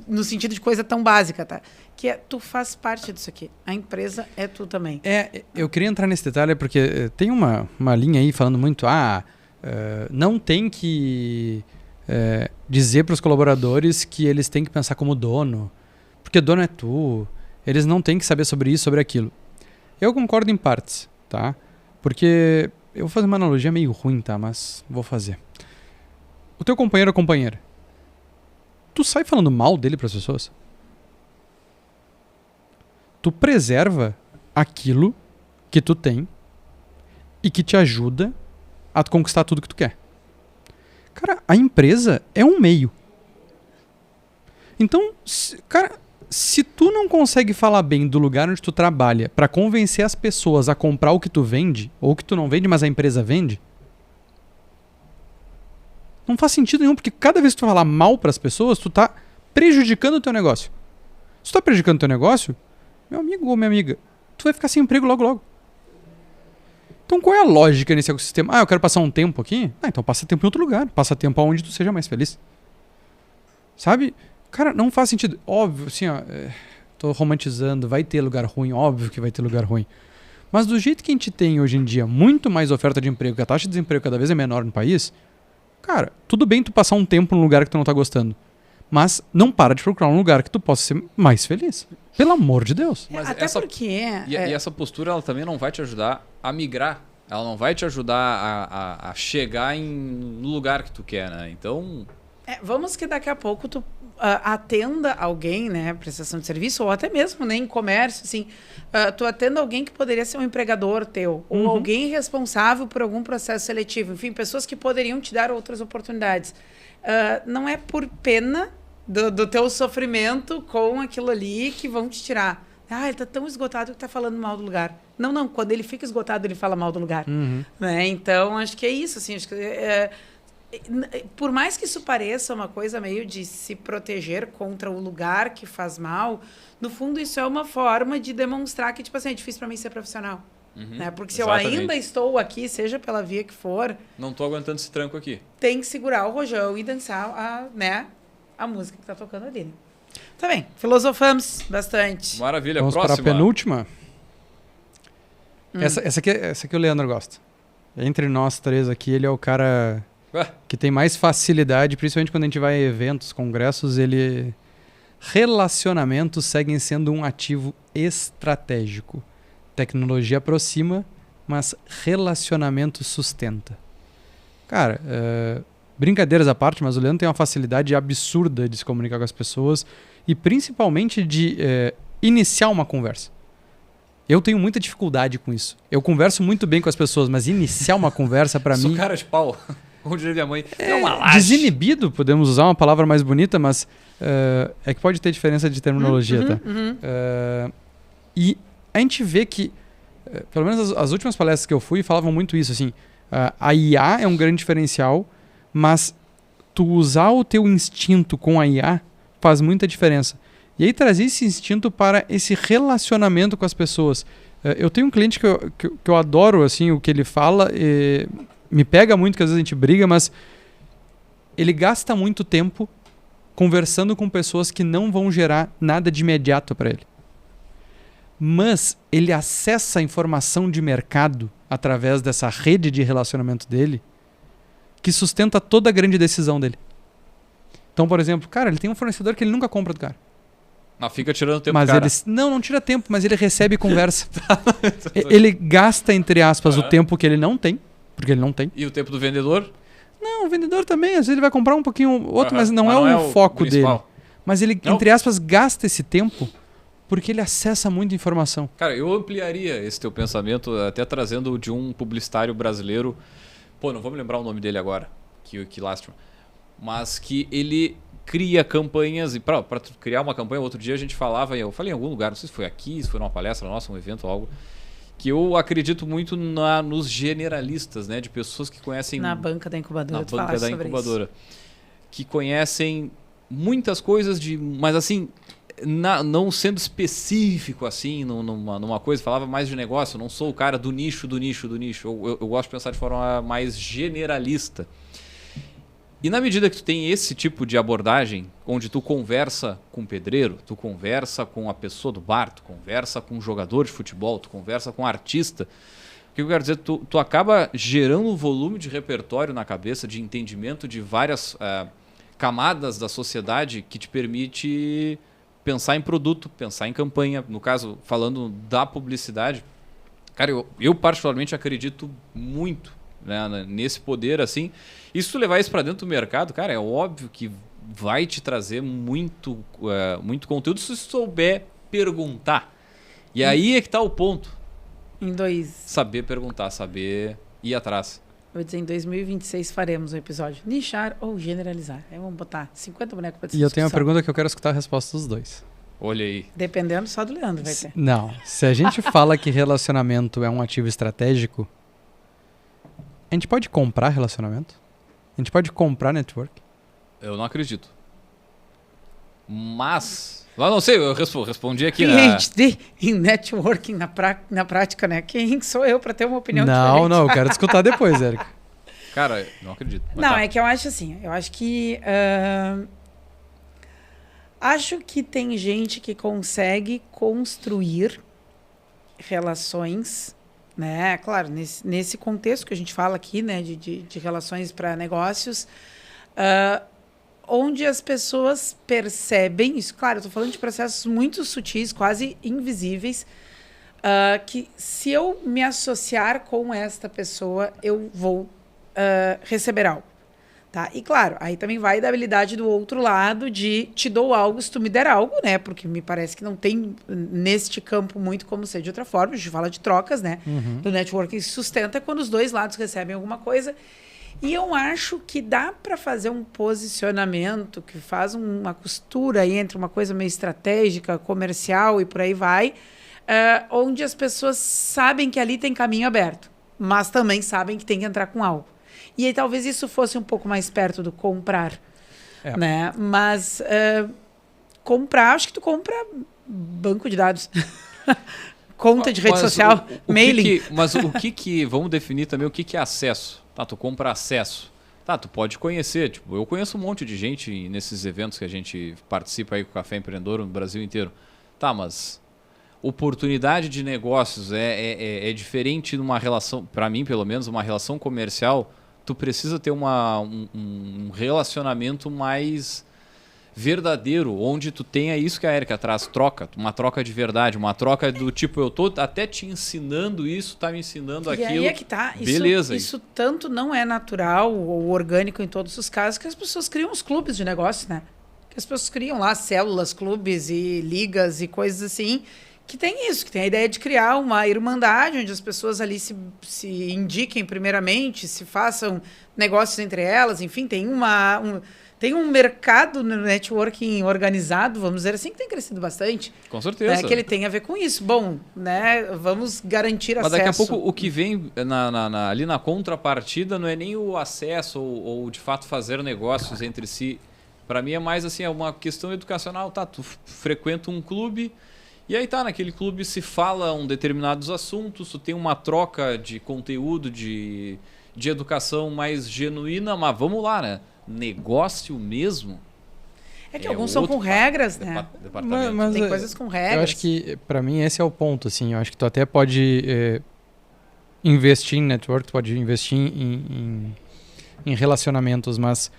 no sentido de coisa tão básica, tá? Que tu faz parte disso aqui. A empresa é tu também. Eu queria entrar nesse detalhe porque tem uma linha aí falando muito, não tem que dizer para os colaboradores que eles têm que pensar como dono, porque dono é tu, eles não têm que saber sobre isso, sobre aquilo. Eu concordo em partes, tá? Porque... Eu vou fazer uma analogia meio ruim, tá? Mas vou fazer. O teu companheiro ou companheira, tu sai falando mal dele para as pessoas? Tu preserva aquilo que tu tem e que te ajuda a conquistar tudo que tu quer. Cara, a empresa é um meio. Então, se tu não consegue falar bem do lugar onde tu trabalha para convencer as pessoas a comprar o que tu vende, ou que tu não vende, mas a empresa vende, não faz sentido nenhum, porque cada vez que tu falar mal para as pessoas, tu tá prejudicando o teu negócio. Se tu tá prejudicando o teu negócio, meu amigo ou minha amiga, tu vai ficar sem emprego logo logo. Então qual é a lógica nesse ecossistema? Eu quero passar um tempo aqui? Então passa tempo em outro lugar. Passa tempo onde tu seja mais feliz. Sabe? Cara, não faz sentido. Óbvio, assim, tô romantizando, vai ter lugar ruim, óbvio que vai ter lugar ruim. Mas do jeito que a gente tem hoje em dia muito mais oferta de emprego, que a taxa de desemprego cada vez é menor no país, cara, tudo bem tu passar um tempo num lugar que tu não tá gostando. Mas não para de procurar um lugar que tu possa ser mais feliz. Pelo amor de Deus. Mas até porque... E essa postura, ela também não vai te ajudar a migrar. Ela não vai te ajudar a chegar no lugar que tu quer, né? Então... vamos que daqui a pouco tu atenda alguém, né, prestação de serviço, ou até mesmo, né, em comércio, assim, tu atenda alguém que poderia ser um empregador teu, ou alguém responsável por algum processo seletivo, enfim, pessoas que poderiam te dar outras oportunidades. Não é por pena do teu sofrimento com aquilo ali que vão te tirar. Ele tá tão esgotado que tá falando mal do lugar. Não, quando ele fica esgotado, ele fala mal do lugar. Né? Então, acho que é isso, assim, acho que por mais que isso pareça uma coisa meio de se proteger contra o lugar que faz mal, no fundo isso é uma forma de demonstrar que, tipo assim, é difícil para mim ser profissional. Né? Porque se eu ainda estou aqui, seja pela via que for... Não estou aguentando esse tranco aqui. Tem que segurar o rojão e dançar a música que está tocando ali. Né? Tá bem, filosofamos bastante. Maravilha, vamos próxima. para a penúltima. Essa aqui o Leandro gosta. Entre nós três aqui, ele é o cara que tem mais facilidade, principalmente quando a gente vai a eventos, congressos, relacionamentos seguem sendo um ativo estratégico. Tecnologia aproxima, mas relacionamento sustenta. Cara, brincadeiras à parte, mas o Leandro tem uma facilidade absurda de se comunicar com as pessoas e principalmente de iniciar uma conversa. Eu tenho muita dificuldade com isso. Eu converso muito bem com as pessoas, mas iniciar uma conversa para mim... Sou cara de pau. Como diria minha mãe, é uma laje. Desinibido, podemos usar uma palavra mais bonita, mas é que pode ter diferença de terminologia, tá? E a gente vê que, pelo menos as últimas palestras que eu fui, falavam muito isso, assim, a IA é um grande diferencial, mas tu usar o teu instinto com a IA faz muita diferença. E aí trazer esse instinto para esse relacionamento com as pessoas. Eu tenho um cliente que eu adoro, assim, o que ele fala, me pega muito, que às vezes a gente briga, mas ele gasta muito tempo conversando com pessoas que não vão gerar nada de imediato para ele. Mas ele acessa a informação de mercado através dessa rede de relacionamento dele, que sustenta toda a grande decisão dele. Então, por exemplo, cara, ele tem um fornecedor que ele nunca compra do cara. Não, fica tirando tempo, mas cara. Não tira tempo, mas ele recebe conversa. Ele gasta, entre aspas, o tempo que ele não tem, porque ele não tem. E o tempo do vendedor? Não, o vendedor também, às vezes ele vai comprar um pouquinho outro, mas não é o foco dele. Mas ele, entre aspas, gasta esse tempo porque ele acessa muita informação. Cara, eu ampliaria esse teu pensamento, até trazendo de um publicitário brasileiro, não vou me lembrar o nome dele agora, que lástima, mas que ele cria campanhas, e para criar uma campanha, outro dia a gente eu falei em algum lugar, não sei se foi aqui, se foi numa palestra nossa, um evento, algo, que eu acredito muito nos generalistas, né, de pessoas que conhecem... Na banca da incubadora. Na banca da incubadora. Que conhecem muitas coisas, mas assim, não sendo específico assim, numa coisa, falava mais de negócio, eu não sou o cara do nicho. Eu gosto de pensar de forma mais generalista. E na medida que tu tem esse tipo de abordagem, onde tu conversa com o pedreiro, tu conversa com a pessoa do bar, tu conversa com um jogador de futebol, tu conversa com um artista, o que eu quero dizer? Tu acaba gerando um volume de repertório na cabeça, de entendimento de várias camadas da sociedade que te permite pensar em produto, pensar em campanha. No caso, falando da publicidade, cara, eu particularmente acredito muito, né, nesse poder, assim. E se tu levar isso para dentro do mercado, cara, é óbvio que vai te trazer muito conteúdo se tu souber perguntar. E aí é que tá o ponto. Saber perguntar, saber ir atrás. Eu vou dizer, em 2026 faremos um episódio. Nichar ou generalizar. Aí vamos botar 50 bonecos para discussão. E eu tenho uma pergunta que eu quero escutar a resposta dos dois. Olha aí. Dependendo só do Leandro, vai ter. Não. Se a gente fala que relacionamento é um ativo estratégico, a gente pode comprar relacionamento? A gente pode comprar network? Eu não acredito. Mas... Lá não sei, eu respondi aqui, PhD em networking na prática, né? Quem sou eu para ter uma opinião diferente? Não, eu quero te escutar depois, Érica. Cara, não acredito. Não, é que eu acho assim, acho que tem gente que consegue construir relações, né? Claro, nesse contexto que a gente fala aqui, né? De relações para negócios, onde as pessoas percebem isso. Claro, eu estou falando de processos muito sutis, quase invisíveis, que se eu me associar com esta pessoa, eu vou receber algo. Tá? E claro, aí também vai da habilidade do outro lado de te dou algo se tu me der algo, né? Porque me parece que não tem neste campo muito como ser de outra forma. A gente fala de trocas, né? Do networking se sustenta quando os dois lados recebem alguma coisa. E eu acho que dá para fazer um posicionamento que faz uma costura aí entre uma coisa meio estratégica, comercial e por aí vai, onde as pessoas sabem que ali tem caminho aberto, mas também sabem que tem que entrar com algo. E aí talvez isso fosse um pouco mais perto do comprar, né? Mas comprar, acho que tu compra banco de dados. conta de rede social, mailing. Mas o que vamos definir também o que é acesso. Tá, tu compra acesso. Tá, tu pode conhecer. Tipo, eu conheço um monte de gente nesses eventos que a gente participa aí com o Café Empreendedor no Brasil inteiro. Tá, mas oportunidade de negócios é diferente numa relação, para mim pelo menos, uma relação comercial. Tu precisa ter um relacionamento mais verdadeiro, onde tu tenha isso que a Érica traz, uma troca de verdade, uma troca do tipo, eu tô até te ensinando isso, tá me ensinando aquilo. E aí é que tá, beleza. Isso tanto não é natural ou orgânico em todos os casos, que as pessoas criam os clubes de negócio, né? Que as pessoas criam lá células, clubes e ligas e coisas assim, que tem isso, que tem a ideia de criar uma irmandade, onde as pessoas ali se indiquem primeiramente, se façam negócios entre elas, enfim, tem um mercado no networking organizado, vamos dizer assim, que tem crescido bastante. Com certeza. Né, que ele tem a ver com isso. Bom, né, vamos garantir acesso. Mas daqui a pouco o que vem ali na contrapartida não é nem o acesso ou de fato fazer negócios entre si. Para mim é mais assim, é uma questão educacional. Tá, tu frequenta um clube e aí tá, naquele clube se falam determinados assuntos, tu tem uma troca de conteúdo, de educação mais genuína, mas vamos lá, né? Negócio mesmo. É que alguns são com regras, né? Mas tem coisas com regras. Eu acho que, para mim, esse é o ponto. Assim, eu acho que tu até pode investir em network, tu pode investir em relacionamentos, mas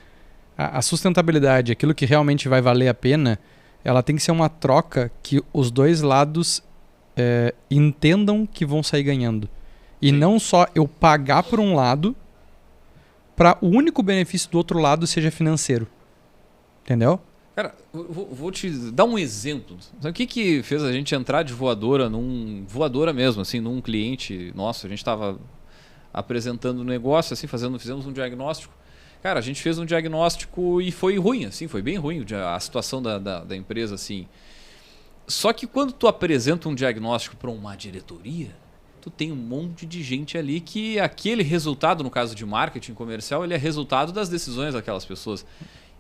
a sustentabilidade, aquilo que realmente vai valer a pena, ela tem que ser uma troca que os dois lados entendam que vão sair ganhando. E não só eu pagar por um lado para o único benefício do outro lado seja financeiro. Entendeu? Cara, vou te dar um exemplo. Sabe o que fez a gente entrar de voadora, voadora mesmo, assim, num cliente nosso? A gente estava apresentando um negócio, assim, fizemos um diagnóstico. Cara, a gente fez um diagnóstico e foi ruim, assim, foi bem ruim a situação da empresa, assim. Só que quando tu apresenta um diagnóstico para uma diretoria, tu tem um monte de gente ali que aquele resultado, no caso de marketing comercial, ele é resultado das decisões daquelas pessoas.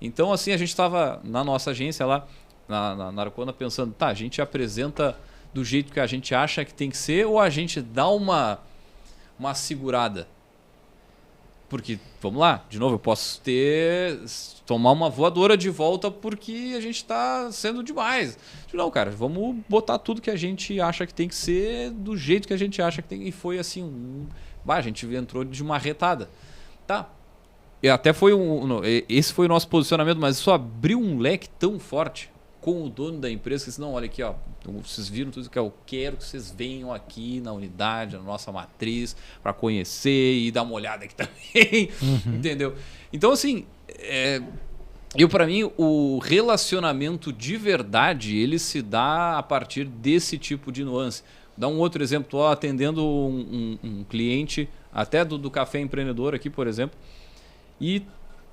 Então, assim, a gente estava na nossa agência lá, na Arcona, pensando, tá, a gente apresenta do jeito que a gente acha que tem que ser ou a gente dá uma segurada? Porque, vamos lá, de novo, eu posso tomar uma voadora de volta porque a gente está sendo demais. Não, cara, vamos botar tudo que a gente acha que tem que ser do jeito que a gente acha que tem. E foi assim, a gente entrou de uma retada. Tá. E até foi esse foi o nosso posicionamento, mas isso abriu um leque tão forte com o dono da empresa que disse, não, olha aqui, ó, vocês viram tudo que eu quero que vocês venham aqui na unidade, na nossa matriz, para conhecer e dar uma olhada aqui também, entendeu? Então, assim, para mim, o relacionamento de verdade, ele se dá a partir desse tipo de nuance. Dá um outro exemplo, estou atendendo um cliente, até do Café Empreendedor aqui, por exemplo, e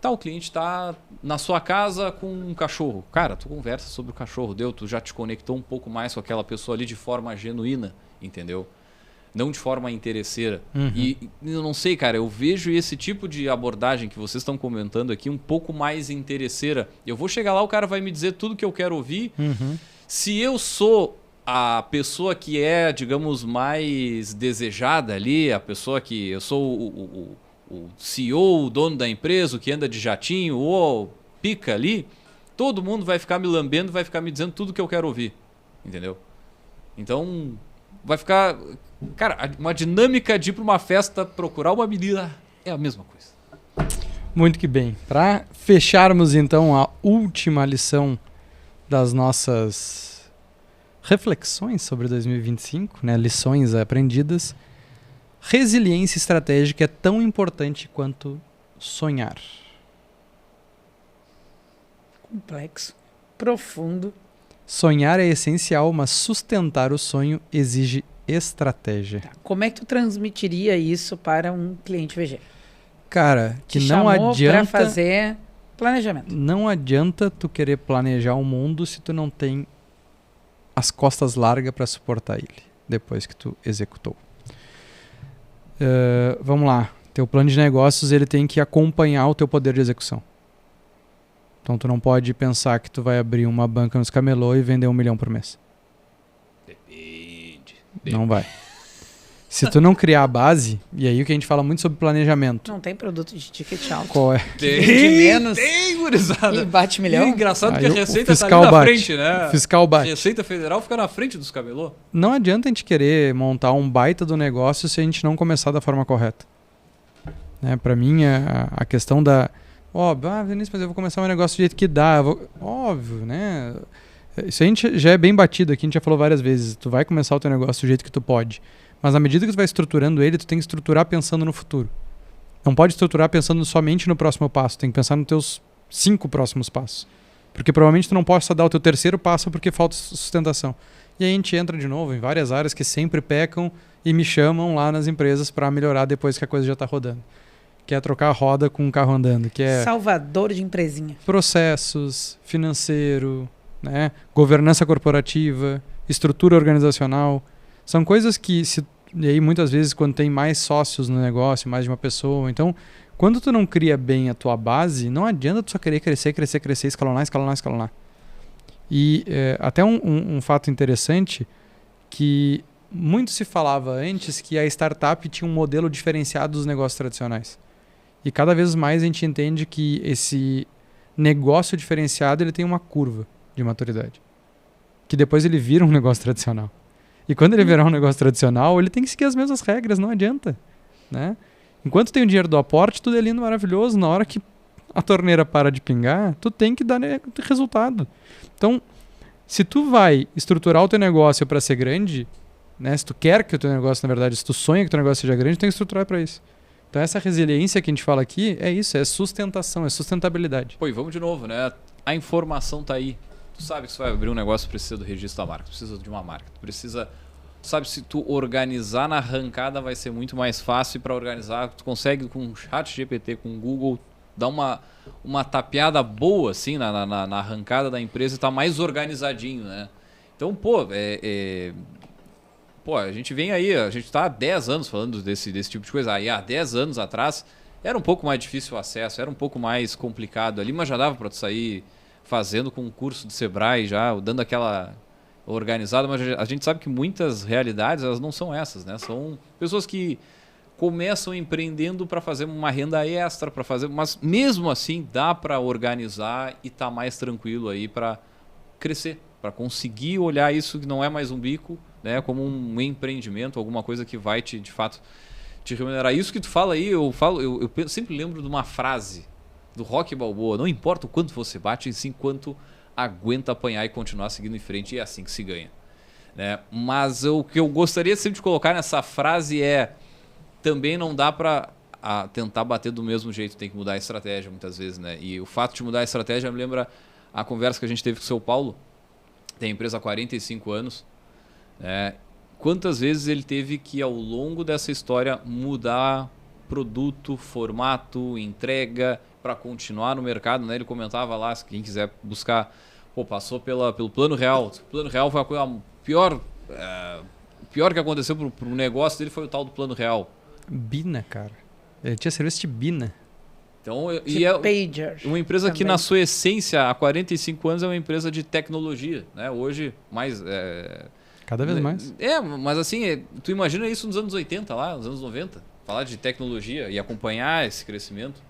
o cliente está na sua casa com um cachorro. Cara, tu conversa sobre o cachorro, tu já te conectou um pouco mais com aquela pessoa ali de forma genuína, entendeu? Não de forma interesseira. E eu não sei, cara, eu vejo esse tipo de abordagem que vocês estão comentando aqui um pouco mais interesseira. Eu vou chegar lá, o cara vai me dizer tudo que eu quero ouvir. Se eu sou a pessoa que é, digamos, mais desejada ali, a pessoa que eu sou o CEO, o dono da empresa, o que anda de jatinho, ou pica ali, todo mundo vai ficar me lambendo, vai ficar me dizendo tudo que eu quero ouvir. Entendeu? Então, vai ficar... Cara, uma dinâmica de ir para uma festa, procurar uma menina, é a mesma coisa. Muito que bem. Para fecharmos, então, a última lição das nossas reflexões sobre 2025, né? Lições aprendidas... Resiliência estratégica é tão importante quanto sonhar. Complexo, profundo. Sonhar é essencial, mas sustentar o sonho exige estratégia. Como é que tu transmitiria isso para um cliente VG? Cara, que não adianta para fazer planejamento. Não adianta tu querer planejar um mundo se tu não tem as costas largas para suportar ele depois que tu executou. Vamos lá, teu plano de negócios ele tem que acompanhar o teu poder de execução. Então tu não pode pensar que tu vai abrir uma banca nos camelô e vender 1 milhão por mês. Depende. Não vai. Se tu não criar a base, e aí o que a gente fala muito sobre planejamento. Não tem produto de ticket alto. Qual é? Tem, gurizada. E bate milhão. É engraçado que a Receita fiscal tá ali na bate. frente, né? O fiscal bate. A Receita Federal fica na frente dos camelô. Não adianta a gente querer montar um baita do negócio se a gente não começar da forma correta. Né? Para mim, a questão da... Óbvio, Vinícius, mas eu vou começar meu negócio do jeito que dá. Óbvio, né? Isso a gente já é bem batido aqui, a gente já falou várias vezes. Tu vai começar o teu negócio do jeito que tu pode. Mas na medida que tu vai estruturando ele, tu tem que estruturar pensando no futuro. Não pode estruturar pensando somente no próximo passo. Tem que pensar nos teus 5 próximos passos. Porque provavelmente tu não possa dar o teu terceiro passo porque falta sustentação. E aí a gente entra de novo em várias áreas que sempre pecam e me chamam lá nas empresas para melhorar depois que a coisa já está rodando. Que é trocar a roda com o carro andando. Que é Salvador de empresinha. Processos, financeiro, né? Governança corporativa, estrutura organizacional. São coisas que, e aí muitas vezes quando tem mais sócios no negócio, mais de uma pessoa, então quando tu não cria bem a tua base, não adianta tu só querer crescer, escalonar. E até um fato interessante, que muito se falava antes que a startup tinha um modelo diferenciado dos negócios tradicionais. E cada vez mais a gente entende que esse negócio diferenciado ele tem uma curva de maturidade. Que depois ele vira um negócio tradicional. E quando ele virar um negócio tradicional, ele tem que seguir as mesmas regras, não adianta. Né? Enquanto tem o dinheiro do aporte, tudo é lindo, maravilhoso. Na hora que a torneira para de pingar, tu tem que dar resultado. Então, se tu vai estruturar o teu negócio para ser grande, né? Se tu quer que o teu negócio, na verdade, se tu sonha que o teu negócio seja grande, tu tem que estruturar para isso. Então essa resiliência que a gente fala aqui é isso, é sustentação, é sustentabilidade. Pô, e vamos de novo, né? A informação tá aí. Tu sabe que você vai abrir um negócio, precisa do registro da marca, precisa de uma marca, tu precisa... Tu sabe, se tu organizar na arrancada vai ser muito mais fácil para organizar. Tu consegue com o ChatGPT, com o Google, dar uma tapeada boa assim na arrancada da empresa e tá mais organizadinho, né? Então, pô, a gente vem aí, a gente tá há 10 anos falando desse tipo de coisa. Aí há 10 anos atrás era um pouco mais difícil o acesso, era um pouco mais complicado ali, mas já dava para tu sair fazendo com um curso do Sebrae já, dando aquela organizada, mas a gente sabe que muitas realidades elas não são essas, né? São pessoas que começam empreendendo para fazer uma renda extra, para fazer, mas mesmo assim dá para organizar e tá mais tranquilo aí para crescer, para conseguir olhar isso que não é mais um bico, né? Como um empreendimento, alguma coisa que vai te, de fato, te remunerar. Isso que tu fala aí, eu sempre lembro de uma frase do Rocky Balboa: não importa o quanto você bate, sim quanto aguenta apanhar e continuar seguindo em frente, e é assim que se ganha. Né? Mas o que eu gostaria sempre de colocar nessa frase é: também não dá para tentar bater do mesmo jeito, tem que mudar a estratégia muitas vezes. Né? E o fato de mudar a estratégia me lembra a conversa que a gente teve com o seu Paulo, tem a empresa há 45 anos. Né? Quantas vezes ele teve que, ao longo dessa história, mudar produto, formato, entrega, para continuar no mercado, né? Ele comentava lá, se quem quiser buscar, passou pelo Plano Real. O Plano Real foi a coisa pior que aconteceu pro negócio dele, foi o tal do Plano Real. Bina, cara. Ele tinha serviço de Bina. Então, pager. Uma empresa também. que na sua essência, há 45 anos, é uma empresa de tecnologia, né? Hoje, mais... Cada vez mais. Mas assim, tu imagina isso nos anos 80 lá, nos anos 90? Falar de tecnologia e acompanhar esse crescimento.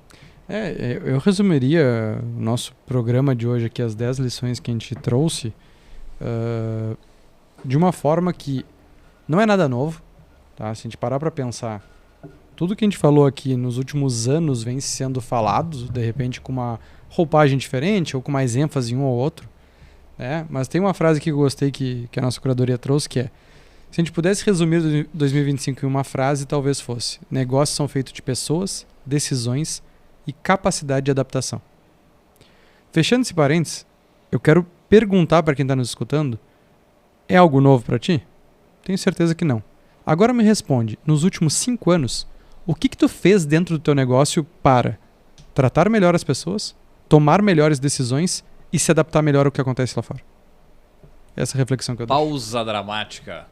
Eu resumiria o nosso programa de hoje aqui, as 10 lições que a gente trouxe, de uma forma que não é nada novo. Tá? Se a gente parar para pensar, tudo que a gente falou aqui nos últimos anos vem sendo falado, de repente com uma roupagem diferente ou com mais ênfase em um ou outro. Mas tem uma frase que eu gostei que a nossa curadoria trouxe, que é: se a gente pudesse resumir 2025 em uma frase, talvez fosse: negócios são feitos de pessoas, decisões e capacidade de adaptação. Fechando esse parênteses, eu quero perguntar para quem está nos escutando: é algo novo para ti? Tenho certeza que não. Agora me responde: nos últimos 5 anos, o que tu fez dentro do teu negócio para tratar melhor as pessoas, tomar melhores decisões e se adaptar melhor ao que acontece lá fora? Essa é a reflexão que eu dou. Pausa dramática.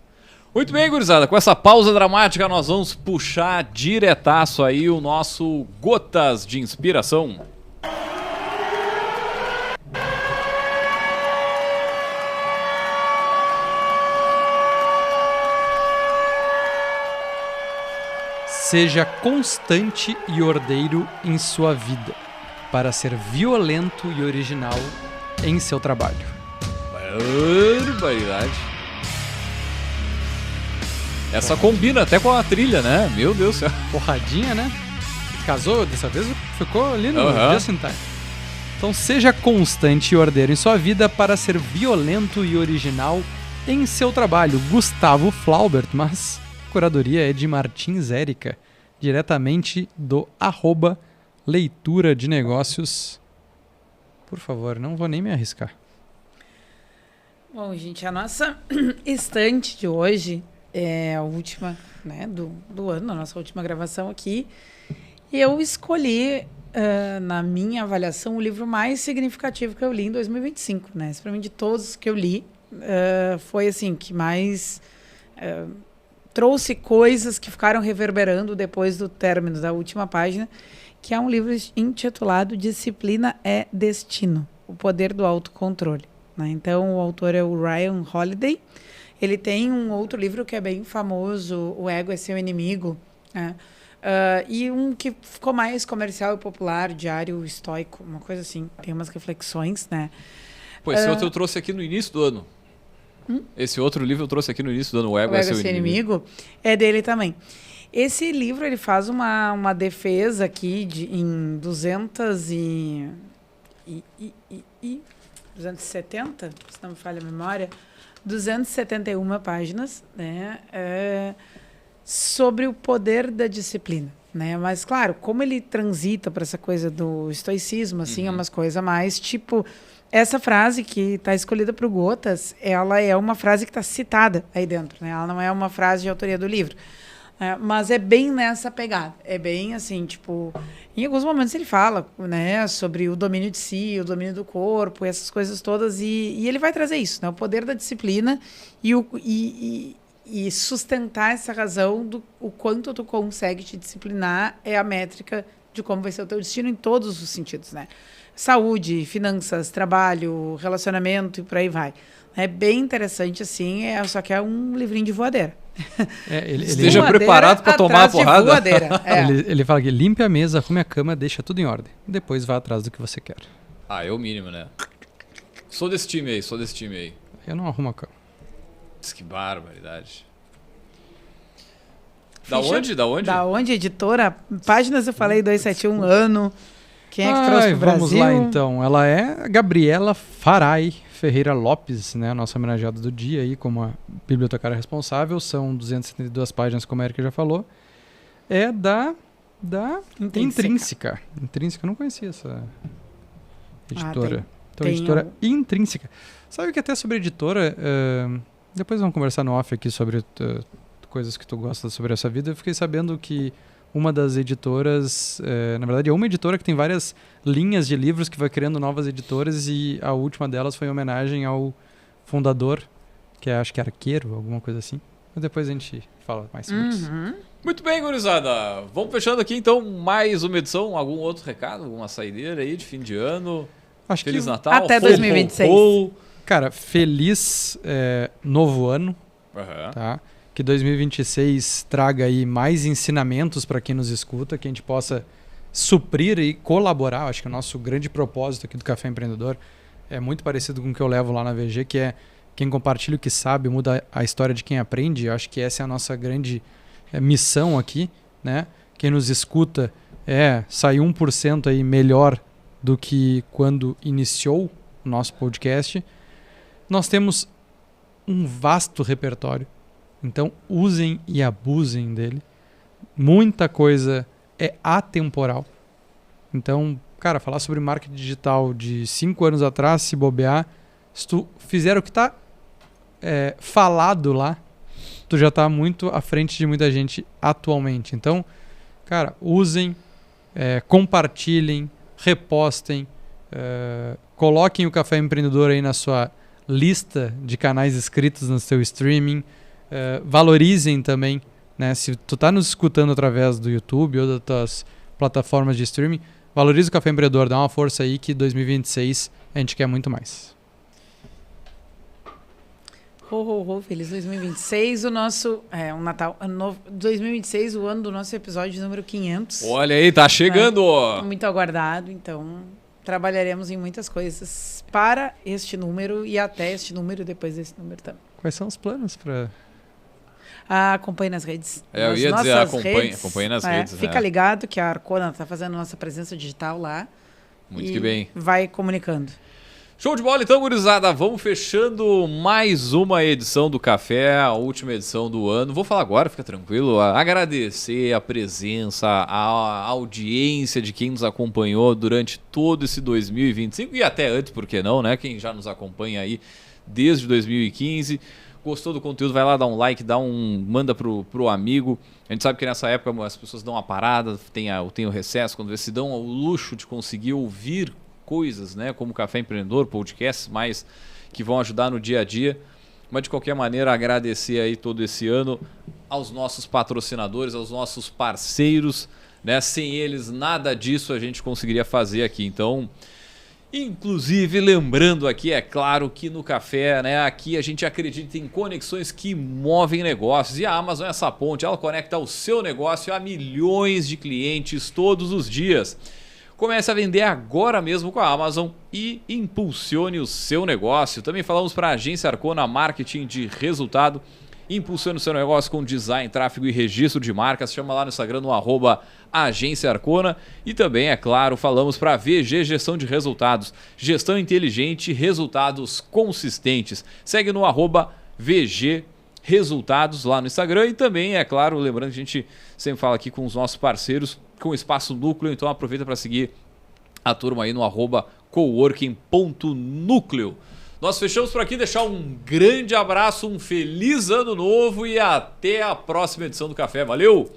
Muito bem, gurizada. Com essa pausa dramática, nós vamos puxar diretaço aí o nosso Gotas de Inspiração. Seja constante e ordeiro em sua vida, para ser violento e original em seu trabalho. Barbaridade. Essa combina até com a trilha, né? Meu Deus do céu. Porradinha, né? Casou dessa vez, ficou ali no Just in Time. Então, seja constante e ordeiro em sua vida para ser violento e original em seu trabalho. Gustavo Flaubert, mas a curadoria é de Martins Érica, diretamente do @leitura de negócios. Por favor, não vou nem me arriscar. Bom, gente, a nossa estante de hoje é a última, né, do ano, a nossa última gravação aqui. E eu escolhi, na minha avaliação, o livro mais significativo que eu li em 2025, né? Esse, pra mim, de todos que eu li, foi assim, que mais trouxe coisas que ficaram reverberando depois do término da última página, que é um livro intitulado Disciplina é Destino, o Poder do Autocontrole. Né? Então, o autor é o Ryan Holiday. Ele tem um outro livro que é bem famoso, O Ego é Seu Inimigo, né? E um que ficou mais comercial e popular, Diário Estoico, uma coisa assim. Tem umas reflexões, né? Pô, esse outro eu trouxe aqui no início do ano. Esse outro livro eu trouxe aqui no início do ano, O Ego é Seu Inimigo. É dele também. Esse livro, ele faz uma defesa aqui em 270, se não me falha a memória, 271 páginas, né? Sobre o poder da disciplina, né? Mas, claro, como ele transita para essa coisa do estoicismo, assim, é umas coisas mais, tipo... Essa frase que está escolhida para o Gotas, ela é uma frase que está citada aí dentro, né? Ela não é uma frase de autoria do livro. Mas é bem nessa pegada. É bem assim, tipo... Em alguns momentos ele fala, né, sobre o domínio de si, o domínio do corpo, essas coisas todas. E ele vai trazer isso, né? O poder da disciplina e sustentar essa razão do o quanto tu consegue te disciplinar é a métrica de como vai ser o teu destino em todos os sentidos, né? Saúde, finanças, trabalho, relacionamento e por aí vai. É bem interessante, assim, só que é um livrinho de voadeira. Esteja preparado para tomar a porrada. Ele fala que limpe a mesa, arrume a cama, deixa tudo em ordem. Depois vá atrás do que você quer. É o mínimo, né? Sou desse time aí. Eu não arrumo a cama. Que barbaridade. Da onde? Da onde, editora? Páginas eu falei 271, ano. Quem é que trouxe pro Brasil? Vamos lá, então. Ela é a Gabriela Farai Ferreira Lopes, né? A nossa homenageada do dia aí, como a bibliotecária responsável. São 272 páginas, como a Erika já falou. É da Intrínseca. Intrínseca, eu não conhecia essa editora. Então, editora Intrínseca. Sabe que até sobre editora... depois vamos conversar no off aqui sobre coisas que tu gosta sobre essa vida. Eu fiquei sabendo que uma das editoras, na verdade é uma editora que tem várias linhas de livros que vai criando novas editoras e a última delas foi em homenagem ao fundador, que acho que é Arqueiro, alguma coisa assim. Mas depois a gente fala mais sobre isso. Muito bem, gurizada. Vamos fechando aqui então mais uma edição. Algum outro recado, alguma saideira aí de fim de ano? Acho Feliz que Natal. Até 2026. Cara, feliz novo ano, tá? Que 2026 traga aí mais ensinamentos para quem nos escuta, que a gente possa suprir e colaborar. Acho que o nosso grande propósito aqui do Café Empreendedor é muito parecido com o que eu levo lá na VG, que é quem compartilha o que sabe, muda a história de quem aprende. Eu acho que essa é a nossa grande missão aqui, né? Quem nos escuta sair 1% aí melhor do que quando iniciou o nosso podcast. Nós temos um vasto repertório, então usem e abusem dele. Muita coisa é atemporal. Então, cara, falar sobre marketing digital de 5 anos atrás, se bobear, se tu fizer o que está falado lá, tu já está muito à frente de muita gente atualmente. Então, cara, usem, compartilhem, repostem, coloquem o Café Empreendedor aí na sua lista de canais inscritos no seu streaming, valorizem também, né? Se tu tá nos escutando através do YouTube ou das tuas plataformas de streaming, valoriza o Café Empreendedor, dá uma força aí que 2026 a gente quer muito mais. Feliz 2026, o nosso, um Natal, ano novo, 2026, o ano do nosso episódio número 500. Olha aí, tá chegando! Muito aguardado, então trabalharemos em muitas coisas para este número e até este número e depois desse número também. Quais são os planos para... Acompanhe nas redes. Eu ia dizer, acompanhe nas redes. Fica ligado que a Arcona está fazendo nossa presença digital lá. Muito que bem. Vai comunicando. Show de bola então, gurizada. Vamos fechando mais uma edição do Café, a última edição do ano. Vou falar agora, fica tranquilo. Agradecer a presença, a audiência de quem nos acompanhou durante todo esse 2025 e até antes, por que não, né? Quem já nos acompanha aí desde 2015. Gostou do conteúdo, vai lá dar um like, manda pro amigo. A gente sabe que nessa época as pessoas dão uma parada, tem o recesso, quando se dão o luxo de conseguir ouvir coisas, né, como Café Empreendedor, podcasts mais que vão ajudar no dia a dia. Mas de qualquer maneira, agradecer aí todo esse ano aos nossos patrocinadores, aos nossos parceiros, né? Sem eles nada disso a gente conseguiria fazer aqui. Então, inclusive, lembrando aqui, é claro que no Café, né, aqui a gente acredita em conexões que movem negócios. E a Amazon é essa ponte, ela conecta o seu negócio a milhões de clientes todos os dias. Comece a vender agora mesmo com a Amazon e impulsione o seu negócio. Também falamos para a Agência Arcona Marketing de Resultado. Impulsione o seu negócio com design, tráfego e registro de marcas. Chama lá no Instagram no @Agência Arcona. E também, é claro, falamos para a VG Gestão de Resultados. Gestão inteligente e resultados consistentes. Segue no @VG Resultados lá no Instagram. E também, é claro, lembrando que a gente sempre fala aqui com os nossos parceiros, com o Espaço Núcleo, então aproveita para seguir a turma aí no @coworking.núcleo. Nós fechamos por aqui, deixar um grande abraço, um feliz ano novo e até a próxima edição do Café. Valeu!